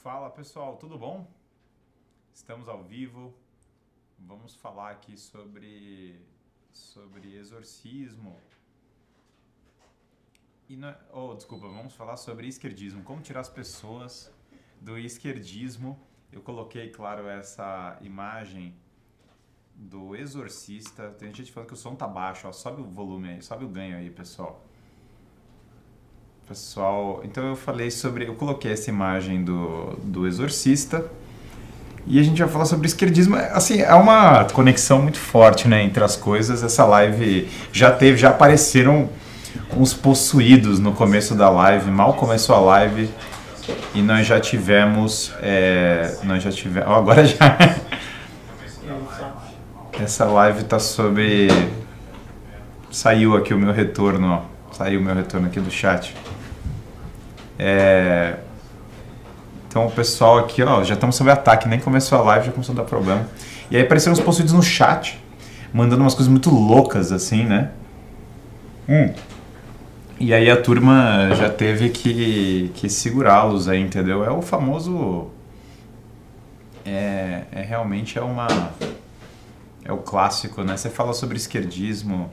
Fala pessoal, tudo bom? Estamos ao vivo. Vamos falar aqui sobre exorcismo. Desculpa, vamos falar sobre esquerdismo. Como tirar as pessoas do esquerdismo. Eu coloquei, claro, essa imagem do exorcista. Tem gente falando que o som tá baixo, ó. Sobe o volume aí, sobe o ganho aí, pessoal. Então eu coloquei essa imagem do exorcista e a gente vai falar sobre esquerdismo. Assim, é uma conexão muito forte, né, entre as coisas. Essa live já apareceram uns possuídos no começo da live, mal começou a live e nós já tivemos, agora já. Essa live tá sobre, saiu aqui o meu retorno, ó. Saiu o meu retorno aqui do chat. Então o pessoal aqui, ó, já estamos sob ataque, nem começou a live, já começou a dar problema. E aí apareceram uns possuídos no chat, mandando umas coisas muito loucas, assim, né? E aí a turma já teve que segurá-los aí, entendeu? É o famoso... Realmente é o clássico, né? Você fala sobre esquerdismo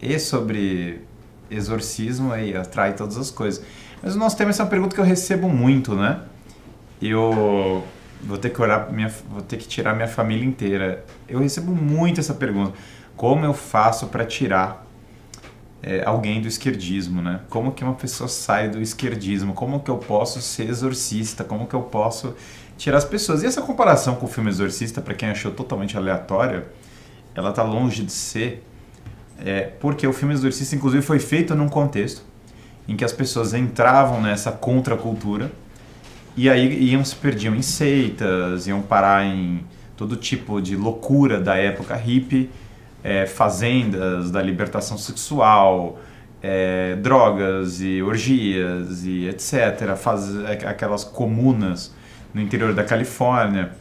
e sobre exorcismo e atrai todas as coisas. Mas o nosso tema é uma pergunta que eu recebo muito, né? Eu vou ter que tirar minha família inteira. Eu recebo muito essa pergunta. Como eu faço para tirar alguém do esquerdismo, né? Como que uma pessoa sai do esquerdismo? Como que eu posso ser exorcista? Como que eu posso tirar as pessoas? E essa comparação com o filme Exorcista, para quem achou totalmente aleatória, ela tá longe de ser, porque o filme Exorcista, inclusive, foi feito num contexto em que as pessoas entravam nessa contracultura e aí se perdiam em seitas, iam parar em todo tipo de loucura da época hippie, fazendas da libertação sexual, drogas e orgias e etc. Aquelas comunas no interior da Califórnia.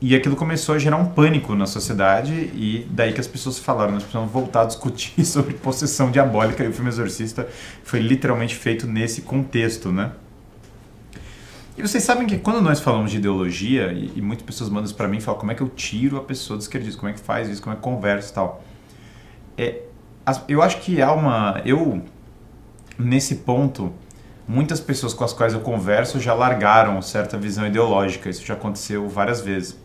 E aquilo começou a gerar um pânico na sociedade e daí que as pessoas falaram, nós precisamos voltar a discutir sobre possessão diabólica, e o filme Exorcista foi literalmente feito nesse contexto, né? E vocês sabem que quando nós falamos de ideologia, e muitas pessoas mandam isso pra mim e falam como é que eu tiro a pessoa do esquerdismo, como é que faz isso, como é que conversa e tal. Eu acho que nesse ponto, muitas pessoas com as quais eu converso já largaram certa visão ideológica, isso já aconteceu várias vezes.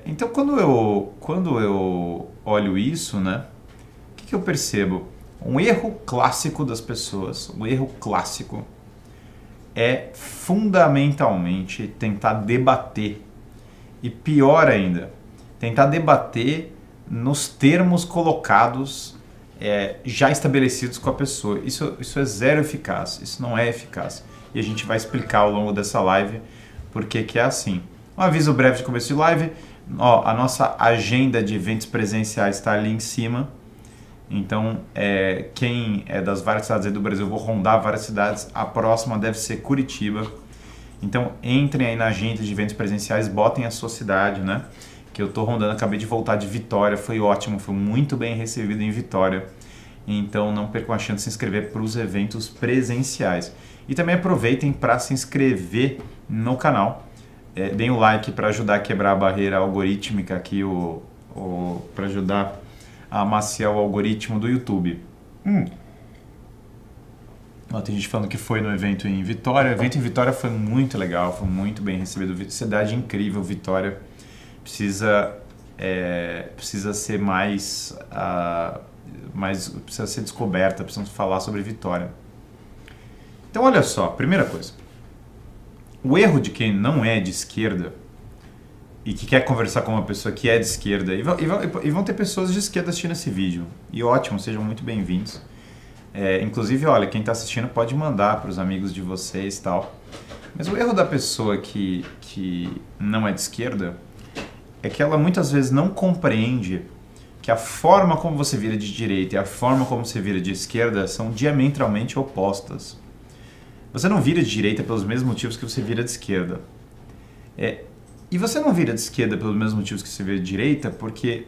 Então quando eu olho isso, né, o que eu percebo? Um erro clássico das pessoas, um erro clássico, é fundamentalmente tentar debater. E pior ainda, tentar debater nos termos colocados, já estabelecidos com a pessoa. Isso é zero eficaz, isso não é eficaz. E a gente vai explicar ao longo dessa live por que é assim. Um aviso breve de começo de live. Ó, a nossa agenda de eventos presenciais está ali em cima. Então, quem é das várias cidades aí do Brasil, eu vou rondar várias cidades. A próxima deve ser Curitiba. Então, entrem aí na agenda de eventos presenciais, botem a sua cidade, né? Que eu tô rondando, acabei de voltar de Vitória, foi ótimo, foi muito bem recebido em Vitória. Então, não percam a chance de se inscrever para os eventos presenciais. E também aproveitem para se inscrever no canal. Deem o like para ajudar a quebrar a barreira algorítmica aqui, para ajudar a amaciar o algoritmo do YouTube. Ó, tem gente falando que foi no evento em Vitória. O evento em Vitória foi muito legal, foi muito bem recebido. Cidade incrível, Vitória. Precisa ser precisa ser descoberta, precisamos falar sobre Vitória. Então olha só, primeira coisa. O erro de quem não é de esquerda e que quer conversar com uma pessoa que é de esquerda, e vão ter pessoas de esquerda assistindo esse vídeo, e ótimo, sejam muito bem-vindos. Inclusive, olha, quem está assistindo pode mandar para os amigos de vocês e tal. Mas o erro da pessoa que não é de esquerda é que ela muitas vezes não compreende que a forma como você vira de direita e a forma como você vira de esquerda são diametralmente opostas. Você não vira de direita pelos mesmos motivos que você vira de esquerda. E você não vira de esquerda pelos mesmos motivos que você vira de direita porque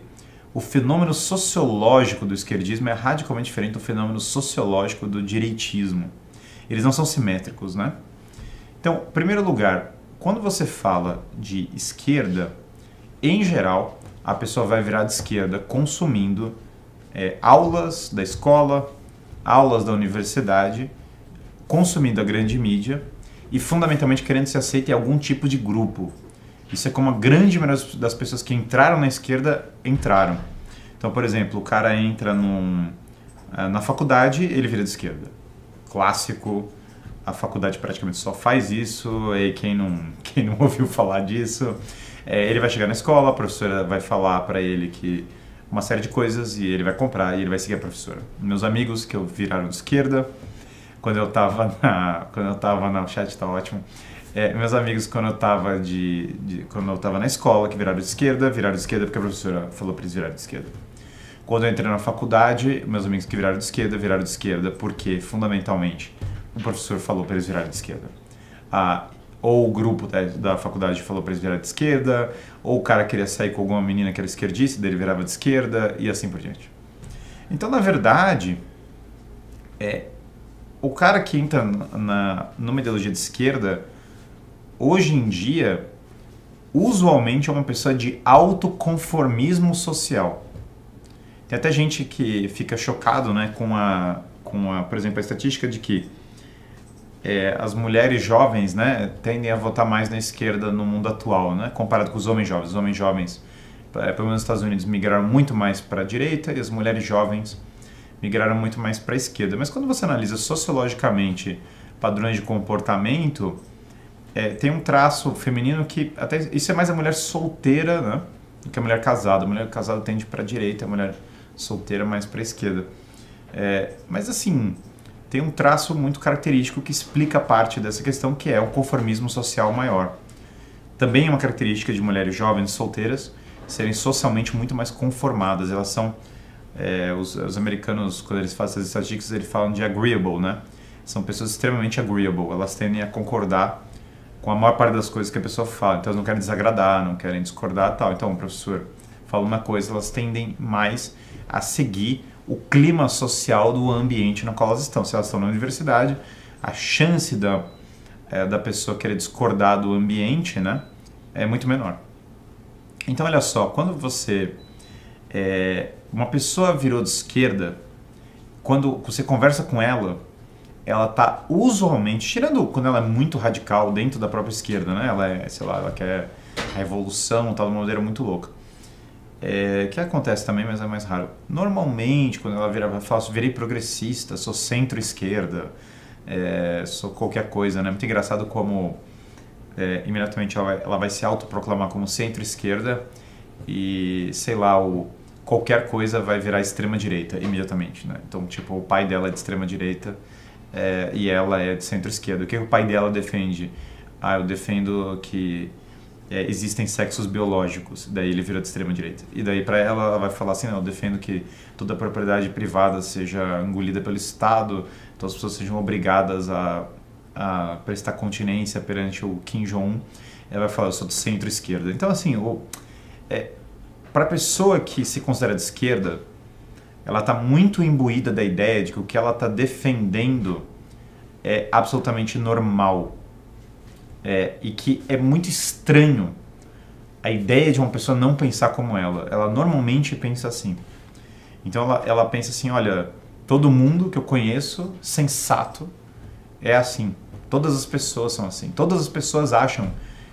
o fenômeno sociológico do esquerdismo é radicalmente diferente do fenômeno sociológico do direitismo. Eles não são simétricos, né? Então, em primeiro lugar, quando você fala de esquerda, em geral, a pessoa vai virar de esquerda consumindo aulas da escola, aulas da universidade, consumindo a grande mídia e fundamentalmente querendo ser aceita em algum tipo de grupo. Isso é como a grande maioria das pessoas que entraram na esquerda entraram. Então, por exemplo, o cara entra na faculdade, ele vira de esquerda. Clássico, a faculdade praticamente só faz isso, e quem não ouviu falar disso, ele vai chegar na escola, a professora vai falar para ele que uma série de coisas e ele vai comprar e ele vai seguir a professora. Meus amigos que viraram de esquerda, quando eu tava o chat tá ótimo, meus amigos quando eu tava na escola que viraram de esquerda porque a professora falou para eles virarem de esquerda. Quando eu entrei na faculdade, meus amigos que viraram de esquerda porque fundamentalmente o professor falou para eles virarem de esquerda. Ou o grupo da faculdade falou para eles virarem de esquerda, ou o cara queria sair com alguma menina que era esquerdista, daí ele virava de esquerda e assim por diante. Então, na verdade, o cara que entra numa ideologia de esquerda, hoje em dia, usualmente é uma pessoa de autoconformismo social. Tem até gente que fica chocado, né, por exemplo, a estatística de que as mulheres jovens, né, tendem a votar mais na esquerda no mundo atual, né, comparado com os homens jovens. Os homens jovens, pelo menos nos Estados Unidos, migraram muito mais para a direita e as mulheres jovens migraram muito mais para a esquerda. Mas quando você analisa sociologicamente padrões de comportamento, tem um traço feminino que até isso é mais a mulher solteira, né, do que a mulher casada. A mulher casada tende para a direita, a mulher solteira mais para a esquerda. Mas assim, tem um traço muito característico que explica parte dessa questão, que é o conformismo social maior. Também é uma característica de mulheres jovens solteiras serem socialmente muito mais conformadas. Elas são, os americanos, quando eles fazem essas estatísticas, eles falam de agreeable, né? São pessoas extremamente agreeable, elas tendem a concordar com a maior parte das coisas que a pessoa fala, então elas não querem desagradar, não querem discordar e tal. Então o professor fala uma coisa, elas tendem mais a seguir o clima social do ambiente no qual elas estão. Se elas estão na universidade, a chance da pessoa querer discordar do ambiente, né, é muito menor. Então, olha só, quando uma pessoa virou de esquerda, quando você conversa com ela está usualmente, tirando quando ela é muito radical dentro da própria esquerda, né, ela quer a revolução, de uma maneira muito louca. Que acontece também, mas é mais raro. Normalmente, quando ela fala, virei progressista, sou centro-esquerda, sou qualquer coisa, né? Muito engraçado como imediatamente ela vai se autoproclamar como centro-esquerda e, sei lá, qualquer coisa vai virar extrema-direita imediatamente, né? Então, tipo, o pai dela é de extrema-direita e ela é de centro-esquerda. O que o pai dela defende? Eu defendo que existem sexos biológicos, daí ele vira de extrema direita. E daí para ela vai falar assim, não, eu defendo que toda a propriedade privada seja engolida pelo Estado, então as pessoas sejam obrigadas a prestar continência perante o Kim Jong-un. Ela vai falar, eu sou de centro-esquerda. Então assim, para a pessoa que se considera de esquerda, ela está muito imbuída da ideia de que o que ela está defendendo é absolutamente normal. E que é muito estranho a ideia de uma pessoa não pensar como ela. Ela normalmente pensa assim. Então ela pensa assim, olha, todo mundo que eu conheço, sensato, é assim. Todas as pessoas são assim. Todas as pessoas acham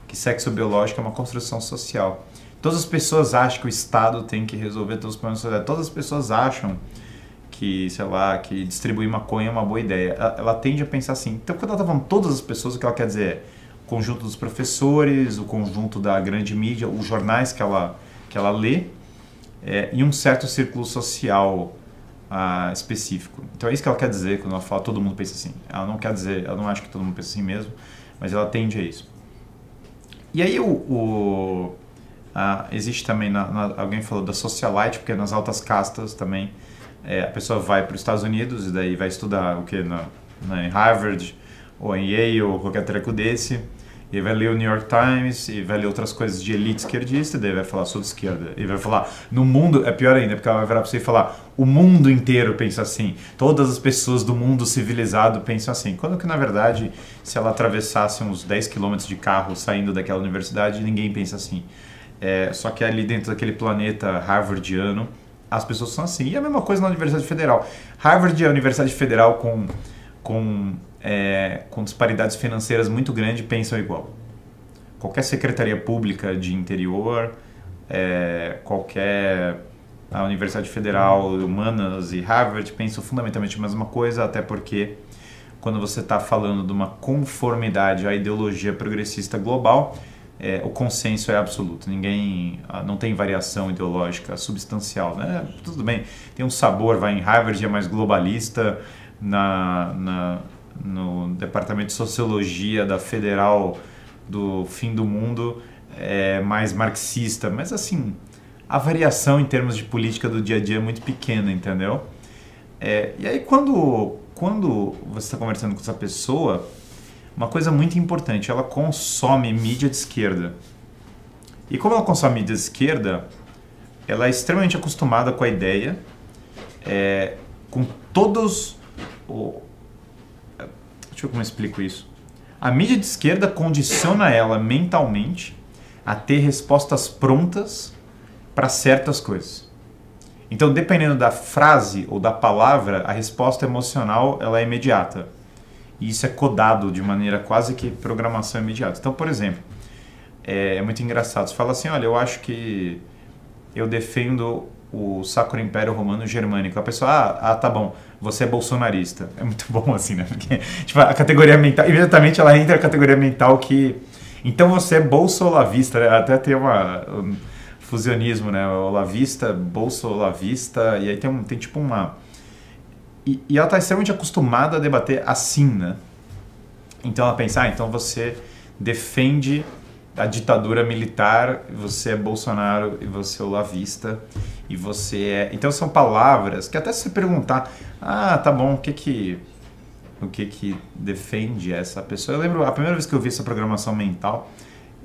que sexo biológico é uma construção social. Todas as pessoas acham que o Estado tem que resolver todos os problemas sociais. Todas as pessoas acham que, sei lá, que distribuir maconha é uma boa ideia. Ela tende a pensar assim. Então quando ela está falando todas as pessoas, o que ela quer dizer é o conjunto dos professores, o conjunto da grande mídia, os jornais que ela lê e um certo círculo social específico. Então é isso que ela quer dizer quando ela fala todo mundo pensa assim. Ela não quer dizer, ela não acha que todo mundo pensa assim mesmo, mas ela tende a isso. E aí existe também, alguém falou da socialite, porque nas altas castas também a pessoa vai para os Estados Unidos e daí vai estudar o que em Harvard ou em Yale ou qualquer treco desse. E vai ler o New York Times, e vai ler outras coisas de elite esquerdista, e daí vai falar, sou de esquerda. E vai falar, no mundo, é pior ainda, porque ela vai virar pra você e falar, o mundo inteiro pensa assim, todas as pessoas do mundo civilizado pensam assim. Quando que, na verdade, se ela atravessasse uns 10 quilômetros de carro saindo daquela universidade, ninguém pensa assim. Só que ali dentro daquele planeta harvardiano, as pessoas são assim. E a mesma coisa na Universidade Federal. Harvard é a Universidade Federal com disparidades financeiras muito grandes, pensam igual. Qualquer secretaria pública de interior, a Universidade Federal, Humanas e Harvard pensam fundamentalmente a mesma coisa, até porque quando você está falando de uma conformidade à ideologia progressista global, o consenso é absoluto. Não tem variação ideológica substancial, né? Tudo bem, tem um sabor, vai em Harvard, é mais globalista, no departamento de sociologia da Federal do fim do mundo é mais marxista, mas assim, a variação em termos de política do dia a dia é muito pequena, entendeu? E aí quando você está conversando com essa pessoa, uma coisa muito importante, ela consome mídia de esquerda. E como ela consome mídia de esquerda, ela é extremamente acostumada com a ideia, com todos... Deixa eu ver como eu explico isso. A mídia de esquerda condiciona ela mentalmente a ter respostas prontas para certas coisas. Então, dependendo da frase ou da palavra, a resposta emocional ela é imediata. E isso é codado de maneira quase que programação imediata. Então, por exemplo, é muito engraçado. Você fala assim, olha, eu acho que eu defendo o Sacro Império Romano Germânico. A pessoa, tá bom, você é bolsonarista. É muito bom assim, né? Porque tipo, a categoria mental, imediatamente ela entra na categoria mental que... Então você é bolsolavista, né? Até tem um fusionismo, né? Olavista, bolsolavista, e aí tem tipo uma... E ela está extremamente acostumada a debater assim, né? Então ela pensa, então você defende a ditadura militar, você é Bolsonaro e você é olavista, e você é... Então são palavras que até se você perguntar, tá bom, o que defende essa pessoa? Eu lembro, a primeira vez que eu vi essa programação mental,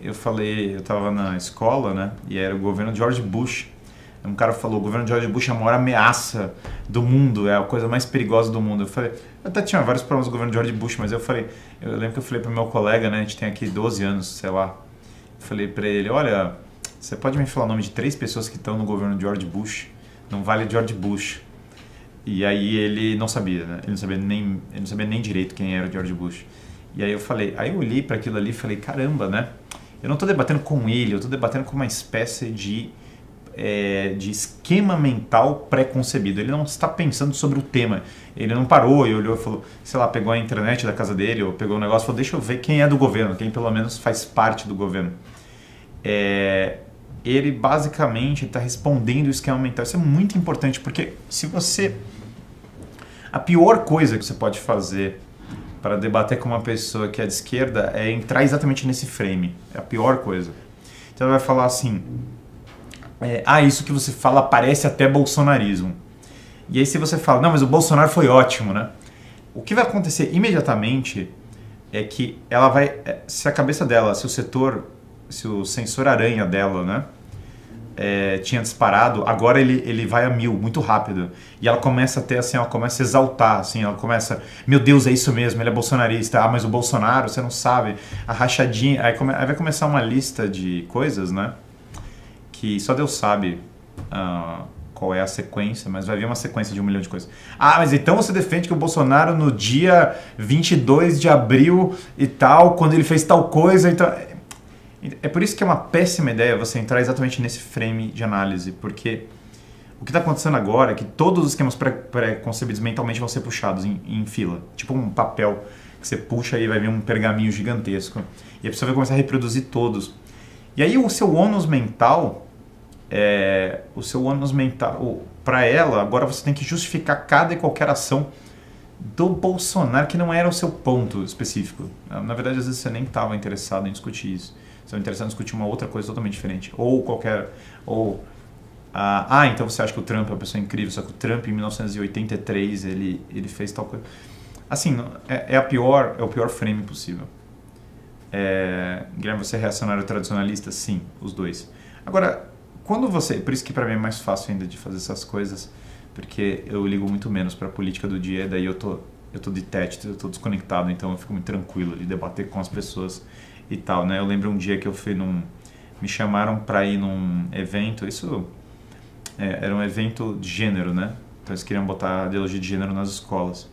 eu estava na escola, né? E era o governo de George Bush. Um cara falou, o governo de George Bush é a maior ameaça do mundo, é a coisa mais perigosa do mundo. Eu até tinha vários problemas com o governo de George Bush, mas eu lembro que eu falei pro meu colega, né, a gente tem aqui 12 anos, sei lá, eu falei pra ele, olha, você pode me falar o nome de 3 pessoas que estão no governo de George Bush? Não vale George Bush. E aí ele não sabia, né, ele não sabia nem direito quem era o George Bush. E aí eu olhei para aquilo ali e falei, caramba, né, eu não estou debatendo com ele, eu estou debatendo com uma espécie de esquema mental pré-concebido. Ele não está pensando sobre o tema. Ele não parou e olhou e falou, sei lá, pegou a internet da casa dele ou pegou um negócio e falou, deixa eu ver quem é do governo, quem pelo menos faz parte do governo. Ele basicamente está respondendo o esquema mental. Isso é muito importante porque a pior coisa que você pode fazer para debater com uma pessoa que é de esquerda é entrar exatamente nesse frame. É a pior coisa. Então ela vai falar assim, isso que você fala parece até bolsonarismo. E aí se você fala, não, mas o Bolsonaro foi ótimo, né? O que vai acontecer imediatamente é que ela vai, se a cabeça dela, se o sensor aranha dela, né, tinha disparado, agora ele vai a 1000, muito rápido. E ela começa a ter assim, ela começa a exaltar, assim, ela começa, meu Deus, é isso mesmo, ele é bolsonarista, mas o Bolsonaro, você não sabe, a rachadinha, aí vai começar uma lista de coisas, né? Que só Deus sabe qual é a sequência, mas vai vir uma sequência de 1 milhão de coisas. Mas então você defende que o Bolsonaro no dia 22 de abril e tal, quando ele fez tal coisa, então... É por isso que é uma péssima ideia você entrar exatamente nesse frame de análise, porque o que está acontecendo agora é que todos os esquemas pré-concebidos mentalmente vão ser puxados em fila, tipo um papel que você puxa e vai vir um pergaminho gigantesco, e a pessoa vai começar a reproduzir todos. E aí o seu ônus mental... para ela, agora você tem que justificar cada e qualquer ação do Bolsonaro que não era o seu ponto específico. Na verdade, às vezes você nem estava interessado em discutir isso. Você estava interessado em discutir uma outra coisa totalmente diferente. Então você acha que o Trump é uma pessoa incrível, só que o Trump em 1983 ele fez tal coisa. Assim, é o pior frame possível. Guilherme, você é reacionário tradicionalista? Sim, os dois. Agora, quando você... Por isso que para mim é mais fácil ainda de fazer essas coisas, porque eu ligo muito menos para a política do dia, daí eu tô de tete, eu tô desconectado, então eu fico muito tranquilo de debater com as pessoas e tal, né? Eu lembro um dia que eu fui me chamaram para ir num evento, era um evento de gênero, né? Então eles queriam botar a ideologia de gênero nas escolas.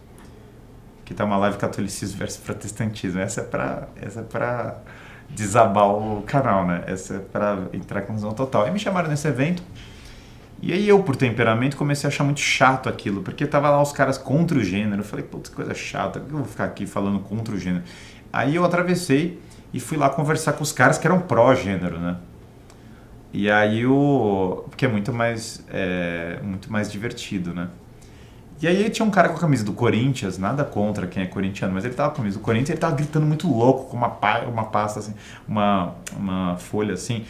Que tá uma live catolicismo versus protestantismo. Essa é pra desabar o canal, né? Essa é pra entrar com visão total. E me chamaram nesse evento. E aí eu, por temperamento, comecei a achar muito chato aquilo. Porque tava lá os caras contra o gênero. Eu falei, putz, que coisa chata. Por que eu vou ficar aqui falando contra o gênero? Aí eu atravessei e fui lá conversar com os caras que eram pró-gênero, né? E aí porque é muito mais divertido, né? E aí tinha um cara com a camisa do Corinthians, nada contra quem é corintiano, mas ele tava com a camisa do Corinthians e ele tava gritando muito louco com uma pasta assim, uma folha assim,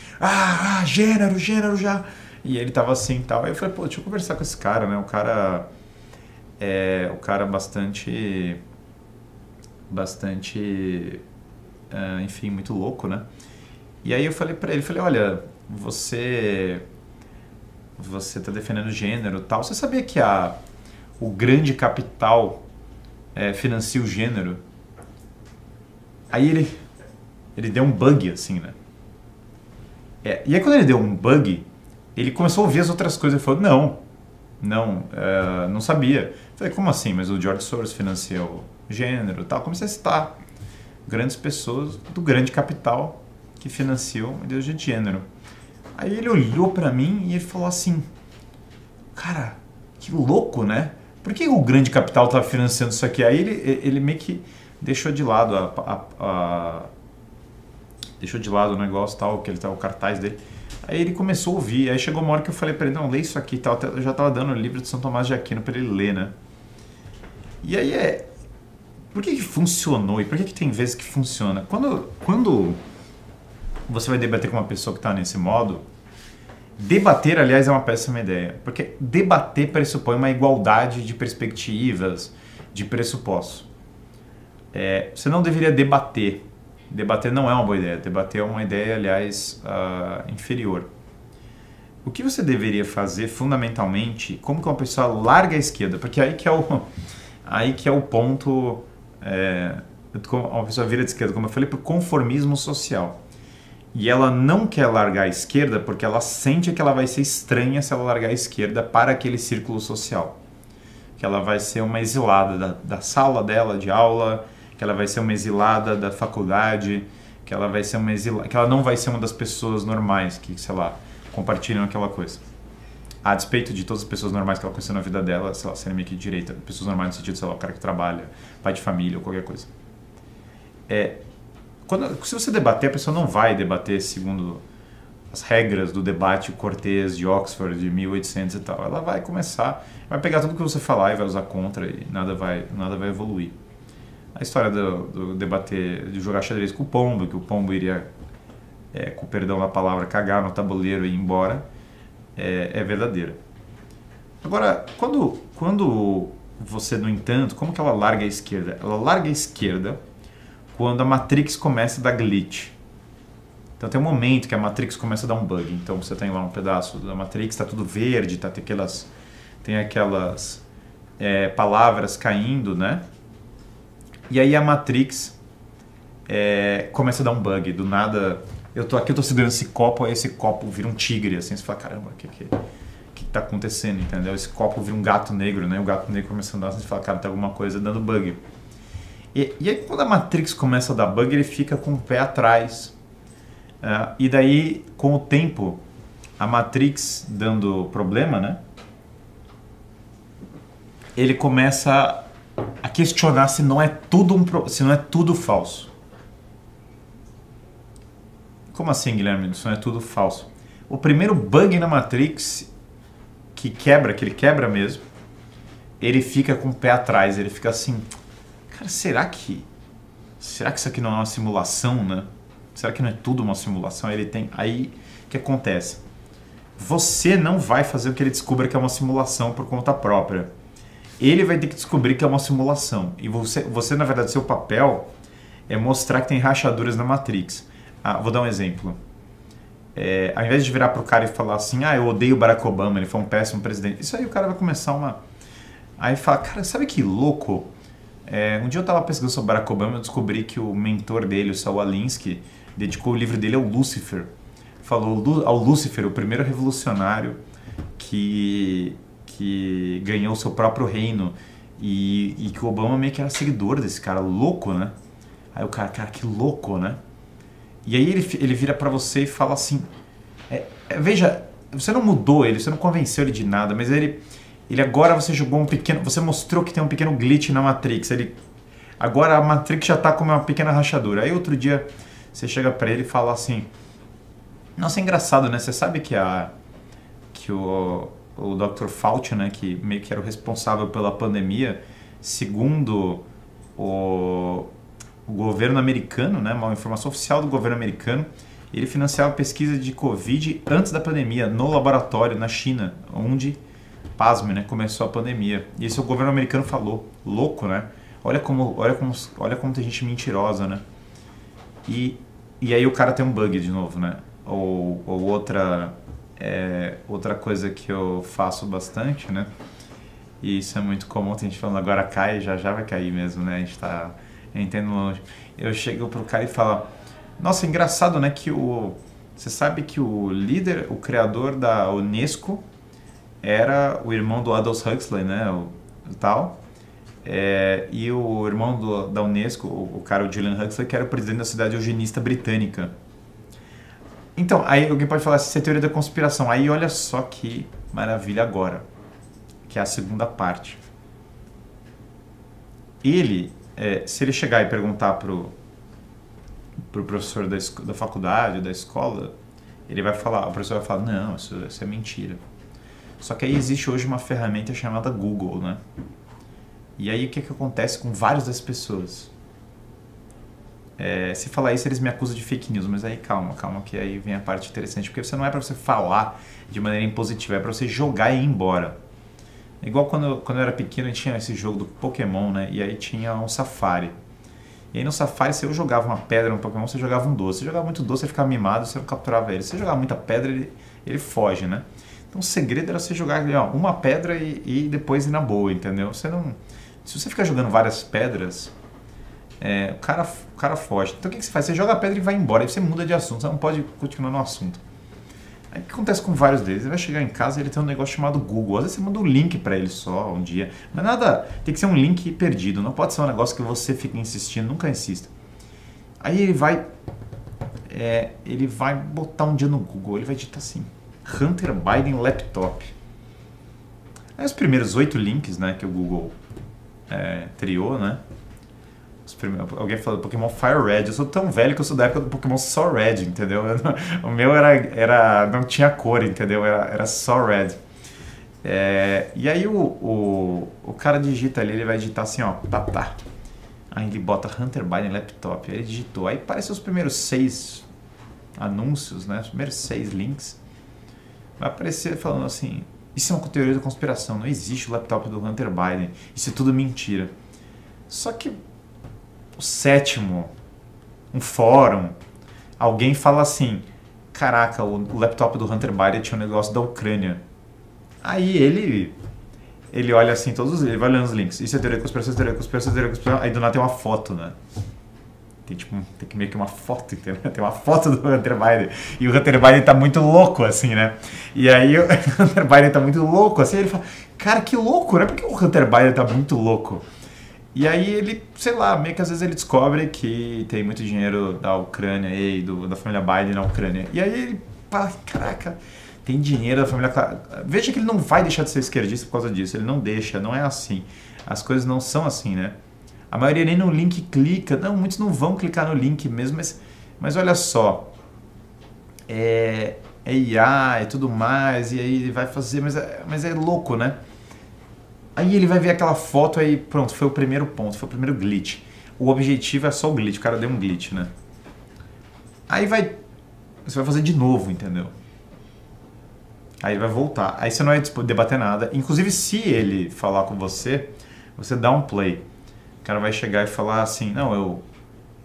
gênero já. E ele tava assim e tal. Aí eu falei, pô, deixa eu conversar com esse cara, né? O cara bastante, enfim, muito louco, né? E aí eu falei pra ele, olha, você tá defendendo gênero e tal. Você sabia que o grande capital financia o gênero? Aí ele deu um bug, assim, né? E aí quando ele deu um bug, ele começou a ouvir as outras coisas e falou, não sabia. Eu falei, como assim? Mas o George Soros financia o gênero e tal. Comecei a citar grandes pessoas do grande capital que financiam a ideologia de gênero. Aí ele olhou pra mim e ele falou assim, cara, que louco, né? Por que o grande capital está financiando isso aqui? Aí ele meio que deixou de lado deixou de lado o negócio tal, que ele tá o cartaz dele. Aí ele começou a ouvir. Aí chegou uma hora que eu falei para ele, não, lê isso aqui, tal. Eu já estava dando o livro de São Tomás de Aquino para ele ler, né? E aí por que funcionou e por que tem vezes que funciona? Quando você vai debater com uma pessoa que está nesse modo, debater, aliás, é uma péssima ideia, porque debater pressupõe uma igualdade de perspectivas, de pressupostos. Você não deveria debater. Debater não é uma boa ideia. Debater é uma ideia, aliás, inferior. O que você deveria fazer, fundamentalmente, como que uma pessoa larga a esquerda? Porque aí que é o ponto... uma pessoa vira de esquerda, como eu falei, para o conformismo social. E ela não quer largar a esquerda porque ela sente que ela vai ser estranha se ela largar a esquerda para aquele círculo social. Que ela vai ser uma exilada da sala dela de aula, que ela vai ser uma exilada da faculdade, que ela vai ser que ela não vai ser uma das pessoas normais que, sei lá, compartilham aquela coisa. A despeito de todas as pessoas normais que ela conheceu na vida dela, sei lá, serem meio que de direita, pessoas normais no sentido, sei lá, o cara que trabalha, pai de família ou qualquer coisa. Se você debater, a pessoa não vai debater segundo as regras do debate cortês de Oxford de 1800 e tal. Ela vai vai pegar tudo que você falar e vai usar contra e nada vai evoluir. A história do debater, de jogar xadrez com o pombo, que o pombo iria, com o perdão da palavra, cagar no tabuleiro e ir embora, é verdadeira. Agora, quando você, no entanto, como que ela larga a esquerda? Ela larga a esquerda quando a Matrix começa a dar glitch. Então tem um momento que a Matrix começa a dar um bug. Então você tem lá um pedaço da Matrix, está tudo verde, tem aquelas palavras caindo, né? E aí a Matrix começa a dar um bug. Do nada, eu tô segurando esse copo, aí esse copo vira um tigre, assim, você fala, caramba, o que tá acontecendo, entendeu? Esse copo vira um gato negro, né? O gato negro começa a andar, você fala, cara, tem alguma coisa dando bug. E aí quando a Matrix começa a dar bug, ele fica com o pé atrás. E daí, com o tempo, a Matrix dando problema, né? Ele começa a questionar se não é tudo falso. Como assim, Guilherme? Isso não é tudo falso. O primeiro bug na Matrix que ele quebra mesmo, ele fica com o pé atrás, ele fica assim, cara, será que isso aqui não é uma simulação, né? Será que não é tudo uma simulação? Aí o que acontece? Você não vai fazer o que ele descubra que é uma simulação por conta própria. Ele vai ter que descobrir que é uma simulação. E você na verdade, seu papel é mostrar que tem rachaduras na Matrix. Vou dar um exemplo. Ao invés de virar pro cara e falar assim, eu odeio o Barack Obama, ele foi um péssimo presidente. Isso aí o cara vai começar uma... Aí fala, cara, sabe que louco? Um dia eu tava pesquisando sobre o Barack Obama e eu descobri que o mentor dele, o Saul Alinsky, dedicou o livro dele ao Lúcifer. Falou ao Lúcifer, o primeiro revolucionário que ganhou o seu próprio reino. E que o Obama meio que era seguidor desse cara, louco, né? Aí o cara, que louco, né? E aí ele vira pra você e fala assim, veja, você não mudou ele, você não convenceu ele de nada, mas ele agora você jogou você mostrou que tem um pequeno glitch na Matrix, agora a Matrix já tá com uma pequena rachadura. Aí outro dia você chega pra ele e fala assim, nossa, é engraçado, né? Você sabe que o Dr. Fauci, né, que meio que era o responsável pela pandemia, segundo o governo americano, né, uma informação oficial do governo americano, ele financiava pesquisa de Covid antes da pandemia, no laboratório, na China, onde, pasme, né, começou a pandemia. E isso o governo americano falou. Louco, né? Olha como tem gente mentirosa, né? E aí o cara tem um bug de novo, né? Ou outra coisa que eu faço bastante, né? E isso é muito comum, tem gente falando agora cai, já vai cair mesmo, né? A gente tá entendendo longe. Eu chego pro cara e falo, nossa, engraçado, né? Você sabe que o líder, o criador da Unesco era o irmão do Aldous Huxley, né? O tal. E o irmão da Unesco, o cara, o Julian Huxley, que era o presidente da Sociedade Eugenista Britânica. Então, aí alguém pode falar assim, isso é teoria da conspiração. Aí olha só que maravilha agora, que é a segunda parte. Se ele chegar e perguntar pro professor da faculdade, da escola, o professor vai falar, não, isso é mentira. Só que aí existe hoje uma ferramenta chamada Google, né? E aí o que acontece com várias das pessoas? Se falar isso, eles me acusam de fake news, mas aí calma, que aí vem a parte interessante, porque você não é para você falar de maneira impositiva, é para você jogar e ir embora. Igual quando eu era pequeno, tinha esse jogo do Pokémon, né? E aí tinha um Safari. E aí no Safari, se eu jogava uma pedra no Pokémon, você jogava um doce. Se você jogava muito doce, você ficava mimado, você não capturava ele. Se você jogava muita pedra, ele foge, né? Então o segredo era você jogar uma pedra e depois ir na boa, entendeu? Se você ficar jogando várias pedras, o cara foge. Então o que você faz? Você joga a pedra e vai embora. Aí você muda de assunto, você não pode continuar no assunto. Aí o que acontece com vários deles? Ele vai chegar em casa e ele tem um negócio chamado Google. Às vezes você manda um link pra ele só um dia. Mas nada, tem que ser um link perdido. Não pode ser um negócio que você fica insistindo, nunca insista. Aí ele vai botar um dia no Google, ele vai digitar assim, Hunter Biden Laptop. Aí os primeiros 8 links, né, que o Google criou, né? Alguém falou Pokémon Fire Red. Eu sou tão velho que eu sou da época do Pokémon só Red, entendeu? O meu não tinha cor, entendeu? Era só Red. E aí o cara digita ali, ele vai digitar assim, ó, tá. Aí ele bota Hunter Biden Laptop. Aí ele digitou. Aí aparecem os primeiros 6 anúncios, né? Os primeiros 6 links. Vai aparecer falando assim, isso é uma teoria da conspiração, não existe o laptop do Hunter Biden, isso é tudo mentira. Só que o 7º, um fórum, alguém fala assim, caraca, o laptop do Hunter Biden tinha um negócio da Ucrânia. Aí ele olha assim, ele vai olhando os links, isso é teoria da conspiração, teoria da conspiração, aí do nada tem uma foto, né? Tem que meio que uma foto, entendeu? Tem uma foto do Hunter Biden. E o Hunter Biden tá muito louco, assim, né? E aí o Hunter Biden tá muito louco, assim, ele fala, cara, que louco, né? Por que o Hunter Biden tá muito louco? E aí ele, sei lá, meio que às vezes ele descobre que tem muito dinheiro da Ucrânia e da família Biden na Ucrânia. E aí ele fala, caraca, tem dinheiro da família... Veja que ele não vai deixar de ser esquerdista por causa disso. Ele não deixa, não é assim. As coisas não são assim, né? A maioria nem no link clica. Não, muitos não vão clicar no link mesmo, mas olha só. IA e tudo mais, e aí ele vai fazer, mas é louco, né? Aí ele vai ver aquela foto, aí pronto, foi o primeiro ponto, foi o primeiro glitch. O objetivo é só o glitch, o cara deu um glitch, né? Aí você vai fazer de novo, entendeu? Aí ele vai voltar, aí você não vai debater nada. Inclusive, se ele falar com você, você dá um play. O cara vai chegar e falar assim, não,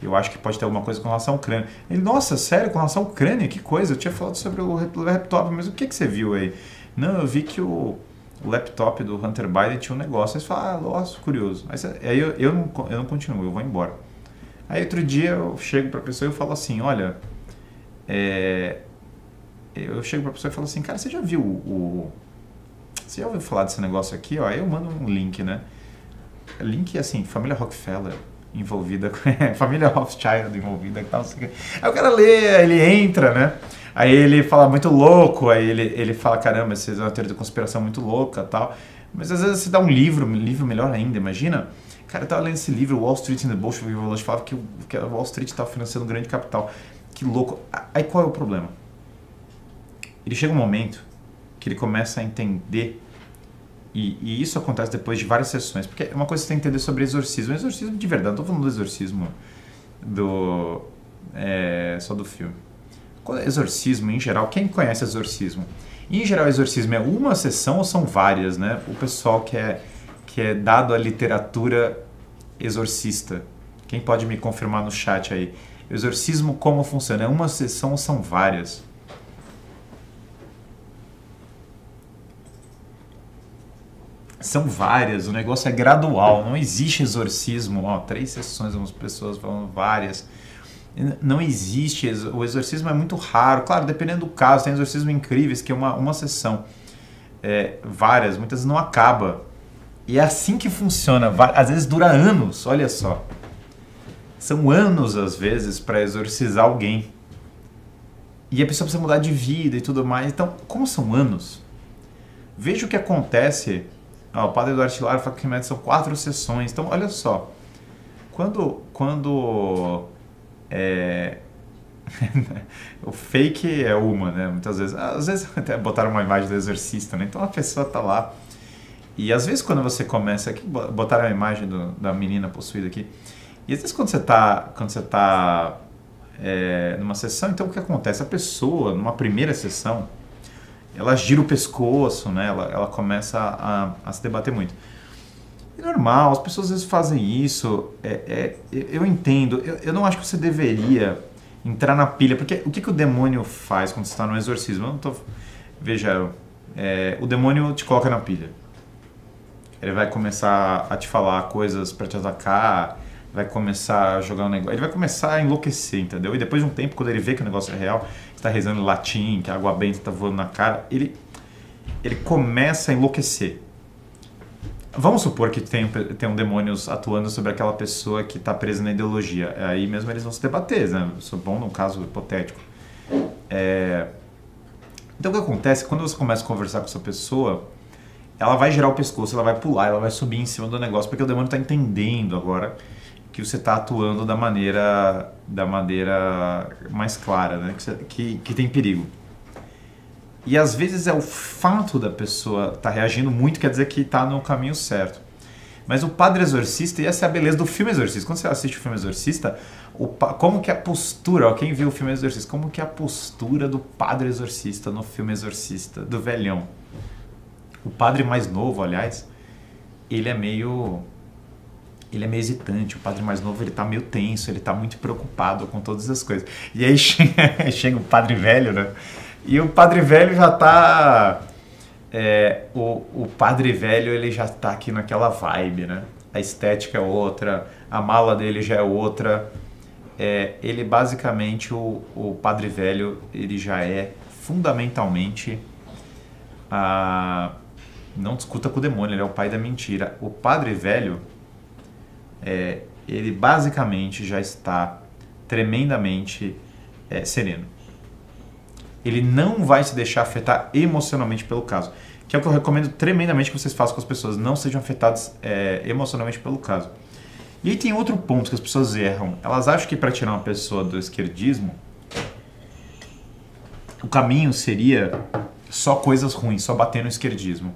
eu acho que pode ter alguma coisa com relação ao crânio. Ele, nossa, sério, com relação ao crânio? Que coisa, eu tinha falado sobre o laptop, mas o que você viu aí? Não, eu vi que o laptop do Hunter Biden tinha um negócio. Aí você fala, nossa, curioso. Aí eu não continuo, eu vou embora. Aí outro dia eu chego pra pessoa e eu falo assim, olha, eu chego pra pessoa e falo assim, cara, você já viu você já ouviu falar desse negócio aqui? Ó, aí eu mando um link, né? Link, assim, família Rockefeller envolvida, família Rothschild envolvida e tal. Aí o cara lê, ele entra, né? Aí ele fala muito louco, aí ele fala, caramba, vocês é uma teoria de conspiração muito louca e tal. Mas às vezes você dá um livro melhor ainda, imagina. Cara, eu tava lendo esse livro, Wall Street and the Bolshevik Revolution, falava que a Wall Street estava financiando um grande capital. Que louco. Aí qual é o problema? Ele chega um momento que ele começa a entender, e isso acontece depois de várias sessões, porque é uma coisa que você tem que entender sobre exorcismo. Exorcismo de verdade, não tô falando do exorcismo só do filme. Exorcismo, em geral, quem conhece exorcismo? Em geral, exorcismo é uma sessão ou são várias, né? O pessoal que é dado à literatura exorcista. Quem pode me confirmar no chat aí? Exorcismo como funciona? É uma sessão ou são várias? São várias, o negócio é gradual, não existe exorcismo. 3 sessões, algumas pessoas falando várias. Não existe, o exorcismo é muito raro. Claro, dependendo do caso, tem exorcismos incríveis que é uma sessão. Várias, muitas vezes não acaba. E é assim que funciona, às vezes dura anos, olha só. São anos, às vezes, para exorcizar alguém. E a pessoa precisa mudar de vida e tudo mais. Então, como são anos, veja o que acontece. O padre Eduardo Hilário fala que são 4 sessões. Então, olha só. Quando o fake é uma, né? Muitas vezes. Às vezes até botaram uma imagem do exorcista, né? Então a pessoa tá lá. E às vezes quando você começa aqui, botaram a imagem da menina possuída aqui. E às vezes quando você tá numa sessão, então o que acontece? A pessoa, numa primeira sessão, ela gira o pescoço, né? Ela começa a se debater muito. É normal, as pessoas às vezes fazem isso. Eu entendo. Eu não acho que você deveria entrar na pilha, porque o que o demônio faz quando você está no exorcismo? Veja, o demônio te coloca na pilha. Ele vai começar a te falar coisas para te atacar, vai começar a jogar um negócio, ele vai começar a enlouquecer, entendeu? E depois de um tempo, quando ele vê que o negócio é real, você está rezando em latim, que a água benta está voando na cara, ele começa a enlouquecer. Vamos supor que tem demônios atuando sobre aquela pessoa que está presa na ideologia. Aí mesmo eles vão se debater, né? Isso é bom num caso hipotético. Então o que acontece? Quando você começa a conversar com essa pessoa, ela vai girar o pescoço, ela vai pular, ela vai subir em cima do negócio, porque o demônio está entendendo agora que você está atuando da maneira mais clara, né? que tem perigo. E às vezes é o fato da pessoa estar reagindo muito, quer dizer que está no caminho certo. Mas o Padre Exorcista, e essa é a beleza do filme Exorcista. Quando você assiste o filme Exorcista, como que é a postura, quem viu o filme Exorcista, como que é a postura do Padre Exorcista no filme Exorcista, do velhão. O padre mais novo, aliás, ele é meio hesitante. O padre mais novo, ele tá meio tenso, ele tá muito preocupado com todas as coisas. E aí chega o padre velho, né? E o padre velho já tá... o padre velho, ele já tá aqui naquela vibe, né? A estética é outra, a mala dele já é outra. Ele basicamente, o padre velho, ele já é fundamentalmente... não discuta com o demônio, ele é o pai da mentira. O padre velho, ele basicamente já está tremendamente sereno. Ele não vai se deixar afetar emocionalmente pelo caso, que é o que eu recomendo tremendamente que vocês façam com as pessoas, não sejam afetados emocionalmente pelo caso. E aí tem outro ponto que as pessoas erram. Elas acham que para tirar uma pessoa do esquerdismo, o caminho seria só coisas ruins, só bater no esquerdismo.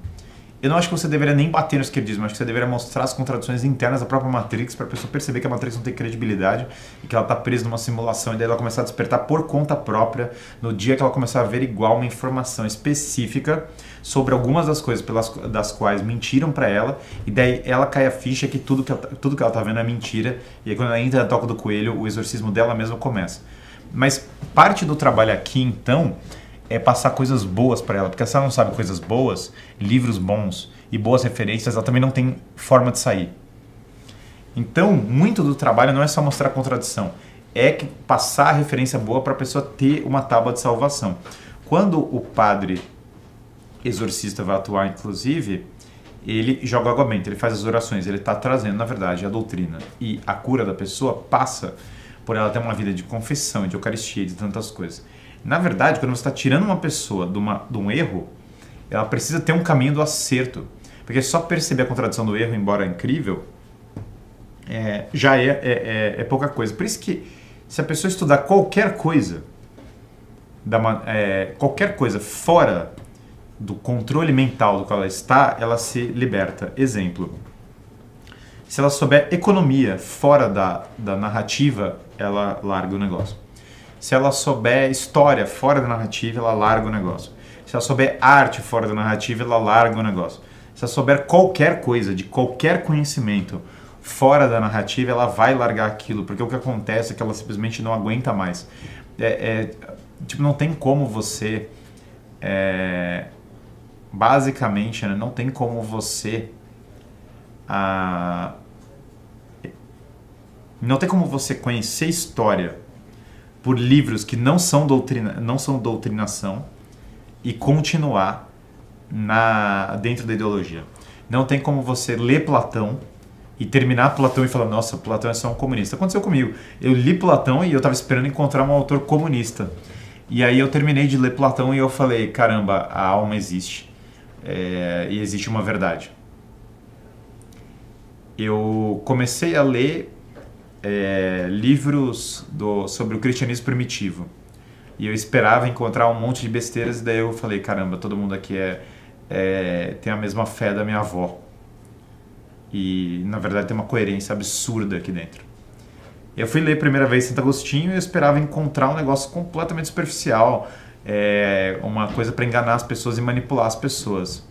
eu não acho que você deveria nem bater no esquerdismo, acho que você deveria mostrar as contradições internas da própria Matrix para a pessoa perceber que a Matrix não tem credibilidade e que ela está presa numa simulação, e daí ela começar a despertar por conta própria no dia que ela começar a averiguar uma informação específica sobre algumas das coisas das quais mentiram para ela, e daí ela cai a ficha que tudo que ela está vendo é mentira, e aí quando ela entra na toca do coelho, o exorcismo dela mesma começa. Mas parte do trabalho aqui, então, é passar coisas boas para ela, porque se ela não sabe coisas boas, livros bons e boas referências, ela também não tem forma de sair. Então, muito do trabalho não é só mostrar a contradição, é que passar a referência boa para a pessoa ter uma tábua de salvação. Quando o padre exorcista vai atuar, inclusive, ele joga água benta, ele faz as orações, ele está trazendo, na verdade, a doutrina. E a cura da pessoa passa por ela ter uma vida de confissão, de eucaristia, de tantas coisas. Na verdade, quando você está tirando uma pessoa de um erro, ela precisa ter um caminho do acerto. Porque só perceber a contradição do erro, embora incrível, já é pouca coisa. Por isso que, se a pessoa estudar qualquer coisa fora do controle mental do qual ela está, ela se liberta. Exemplo, se ela souber economia fora da narrativa, ela larga o negócio. Se ela souber história fora da narrativa, ela larga o negócio. Se ela souber arte fora da narrativa, ela larga o negócio. Se ela souber qualquer coisa, de qualquer conhecimento fora da narrativa, ela vai largar aquilo, porque o que acontece é que ela simplesmente não aguenta mais. Tipo, não tem como você... basicamente, né, não tem como você... não tem como você conhecer história por livros que não são doutrinação e continuar dentro da ideologia. Não tem como você ler Platão e terminar Platão e falar, nossa, Platão é só um comunista. Aconteceu comigo. Eu li Platão e eu estava esperando encontrar um autor comunista. E aí eu terminei de ler Platão e eu falei, caramba, a alma existe. E existe uma verdade. Eu comecei a ler livros sobre o cristianismo primitivo. E eu esperava encontrar um monte de besteiras, e daí eu falei, caramba, todo mundo aqui tem a mesma fé da minha avó. E, na verdade, tem uma coerência absurda aqui dentro. Eu fui ler a primeira vez Santo Agostinho e eu esperava encontrar um negócio completamente superficial, uma coisa para enganar as pessoas e manipular as pessoas.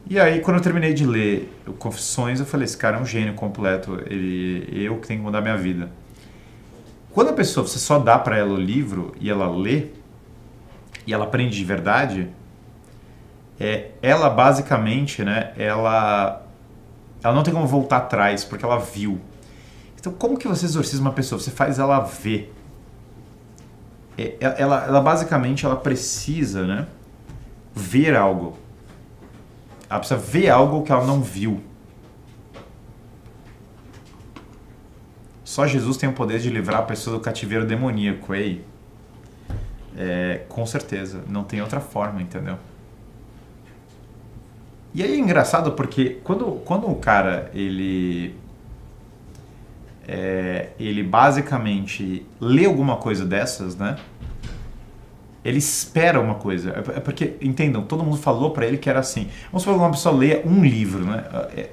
E aí, quando eu terminei de ler Confissões, eu falei, esse cara é um gênio completo, eu que tenho que mudar minha vida. Quando a pessoa, você só dá para ela o livro e ela lê, e ela aprende de verdade, ela basicamente, né, ela não tem como voltar atrás, porque ela viu. Então, como que você exorciza uma pessoa? Você faz ela ver. Ela basicamente, ela precisa, né, ver algo. Ela precisa ver algo que ela não viu. Só Jesus tem o poder de livrar a pessoa do cativeiro demoníaco. Com certeza. Não tem outra forma, entendeu? E aí é engraçado porque quando o cara, ele basicamente lê alguma coisa dessas, né? Ele espera uma coisa. É porque, entendam, todo mundo falou pra ele que era assim. Vamos supor que uma pessoa leia um livro, né?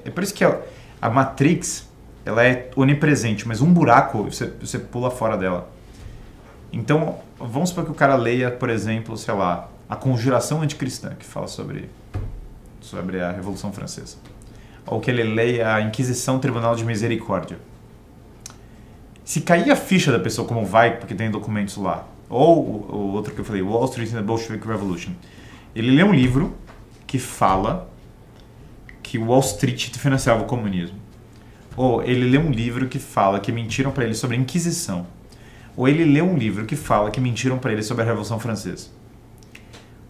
É por isso que a Matrix, ela é onipresente, mas um buraco você pula fora dela. Então, vamos supor que o cara leia, por exemplo, sei lá, A Conjuração Anticristã, que fala sobre a Revolução Francesa. Ou que ele leia A Inquisição Tribunal de Misericórdia. Se cair a ficha da pessoa como vai, porque tem documentos lá, ou o outro que eu falei, Wall Street and the Bolshevik Revolution, ele lê um livro que fala que Wall Street financiava o comunismo. Ou ele lê um livro que fala que mentiram para ele sobre a Inquisição. Ou ele lê um livro que fala que mentiram para ele sobre a Revolução Francesa.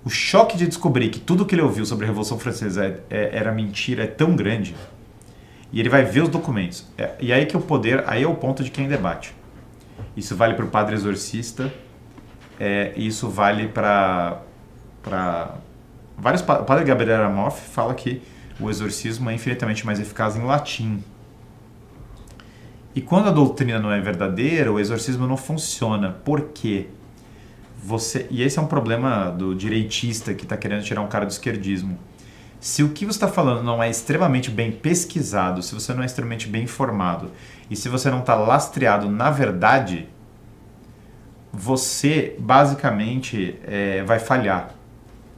O choque de descobrir que tudo que ele ouviu sobre a Revolução Francesa era mentira é tão grande. E ele vai ver os documentos. E aí que o poder, aí é o ponto de quem debate. Isso vale para o padre exorcista, isso vale para vários. O padre Gabriel Amoff fala que o exorcismo é infinitamente mais eficaz em latim. E quando a doutrina não é verdadeira, o exorcismo não funciona. Por quê? E esse é um problema do direitista que está querendo tirar um cara do esquerdismo. Se o que você está falando não é extremamente bem pesquisado, se você não é extremamente bem informado e se você não está lastreado na verdade, você basicamente vai falhar.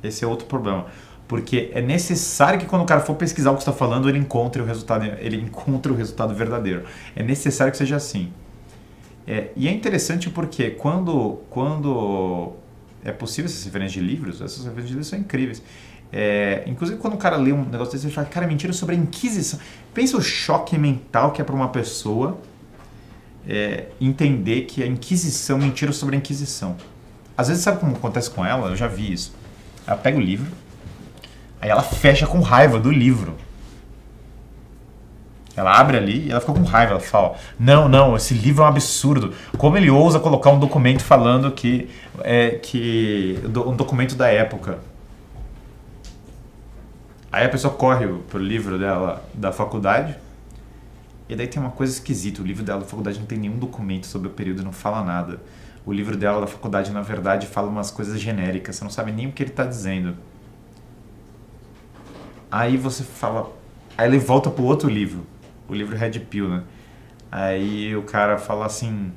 Esse é outro problema. Porque é necessário que quando o cara for pesquisar o que você está falando, ele encontre o resultado verdadeiro. É necessário que seja assim. E é interessante porque quando é possível essas referências de livros, essas referências de livros são incríveis. Inclusive quando o cara lê um negócio desse, ele fala, cara, mentira sobre a Inquisição. Pensa o choque mental que é para uma pessoa entender que a Inquisição, mentira sobre a Inquisição. Às vezes, sabe como acontece com ela? Eu já vi isso. Ela pega o livro, aí ela fecha com raiva do livro. Ela abre ali e ela fica com raiva. Ela fala, não, esse livro é um absurdo. Como ele ousa colocar um documento falando um documento da época. Aí a pessoa corre pro livro dela da faculdade e daí tem uma coisa esquisita. O livro dela da faculdade não tem nenhum documento sobre o período, não fala nada. O livro dela da faculdade, na verdade, fala umas coisas genéricas. Você não sabe nem o que ele está dizendo. Aí você fala... Aí ele volta pro outro livro. O livro Red Pill, né? Aí o cara fala assim...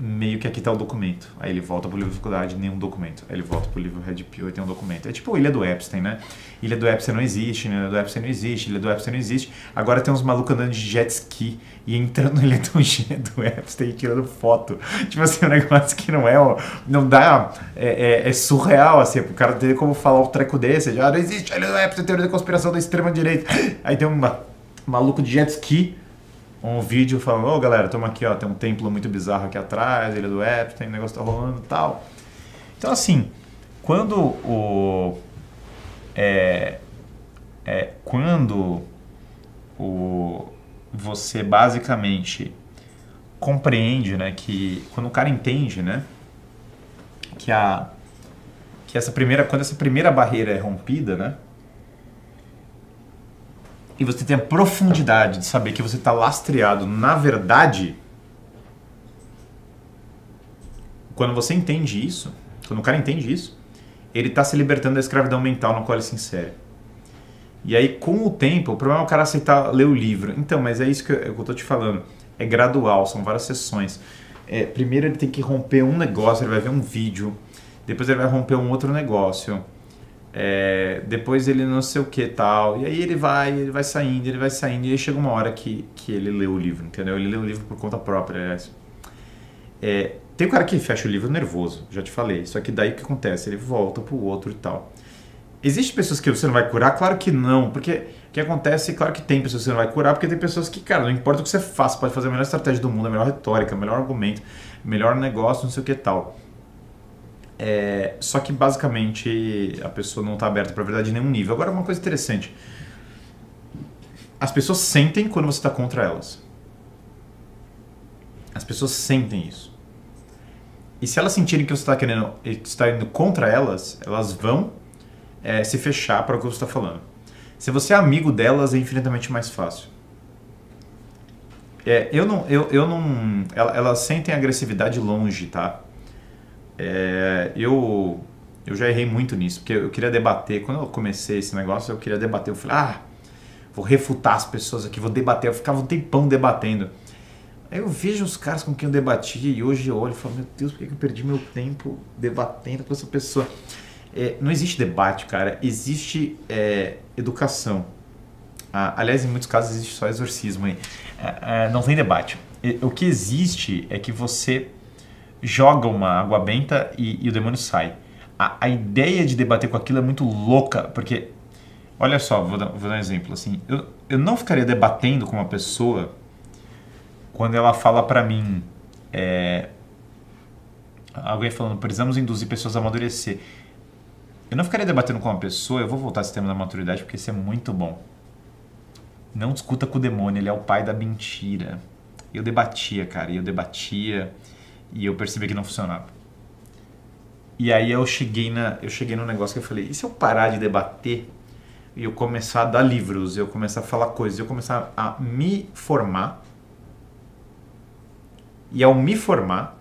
Meio que aqui tá o documento. Aí ele volta pro livro de faculdade, nenhum documento. Aí ele volta pro livro Red Pill e tem um documento. É tipo Ilha do Epstein, né? Ilha do Epstein não existe, né? Ilha do Epstein não existe, Ilha do Epstein não existe. Agora tem uns malucos andando de jet ski e entrando na Ilha do Epstein e tirando foto. Tipo assim, um negócio que não dá... É surreal, assim, o cara ter como falar um treco desse. Já não existe a Ilha do Epstein, teoria da conspiração da extrema-direita. Aí tem um maluco de jet ski, um vídeo falando, galera, tamo aqui, ó, tem um templo muito bizarro aqui atrás, Ilha do Epstein, o negócio tá rolando e tal. Então, assim, quando você basicamente compreende, né, que quando o cara entende, né, que quando essa primeira barreira é rompida, né, e você tem a profundidade de saber que você está lastreado na verdade, quando você entende isso, quando o cara entende isso, ele está se libertando da escravidão mental na qual ele se insere. E aí, com o tempo, o problema é o cara aceitar ler o livro. Então, mas é isso que eu tô te falando. É gradual, são várias sessões. Primeiro ele tem que romper um negócio, ele vai ver um vídeo. Depois ele vai romper um outro negócio. Depois ele não sei o que tal. E aí ele vai saindo. E aí chega uma hora que ele lê o livro, entendeu? Ele lê o livro por conta própria, aliás. Tem um cara que fecha o livro nervoso, já te falei. Só que daí o que acontece? Ele volta pro outro e tal. Existem pessoas que você não vai curar? Claro que não, porque o que acontece, claro que tem pessoas que você não vai curar, porque tem pessoas que, cara, não importa o que você faça, pode fazer a melhor estratégia do mundo, a melhor retórica, o melhor argumento, melhor negócio, não sei o que tal. Só que basicamente a pessoa não está aberta para a verdade em nenhum nível. Agora, uma coisa interessante, as pessoas sentem quando você está contra elas. As pessoas sentem isso. E se elas sentirem que você está indo contra elas, elas vão se fechar para o que você está falando. Se você é amigo delas, é infinitamente mais fácil. Elas sentem agressividade longe, tá? Eu já errei muito nisso, porque eu queria debater. Quando eu comecei esse negócio, eu queria debater. Eu falei, vou refutar as pessoas aqui, vou debater. Eu ficava um tempão debatendo. Aí eu vejo os caras com quem eu debatia e hoje eu olho e falo, meu Deus, por que eu perdi meu tempo debatendo com essa pessoa? Não existe debate, cara. Existe educação. Aliás, em muitos casos existe só exorcismo aí. Não tem debate. O que existe é que você joga uma água benta e o demônio sai. A ideia de debater com aquilo é muito louca, porque, olha só, vou dar um exemplo. Assim, eu não ficaria debatendo com uma pessoa quando ela fala pra mim, alguém falando, precisamos induzir pessoas a amadurecer. Eu não ficaria debatendo com uma pessoa, eu vou voltar ao sistema da maturidade porque isso é muito bom. Não discuta com o demônio, ele é o pai da mentira. Eu debatia, cara, e eu percebi que não funcionava. E aí eu cheguei num negócio que eu falei, e se eu parar de debater e eu começar a dar livros, eu começar a falar coisas, eu começar a me formar, e ao me formar,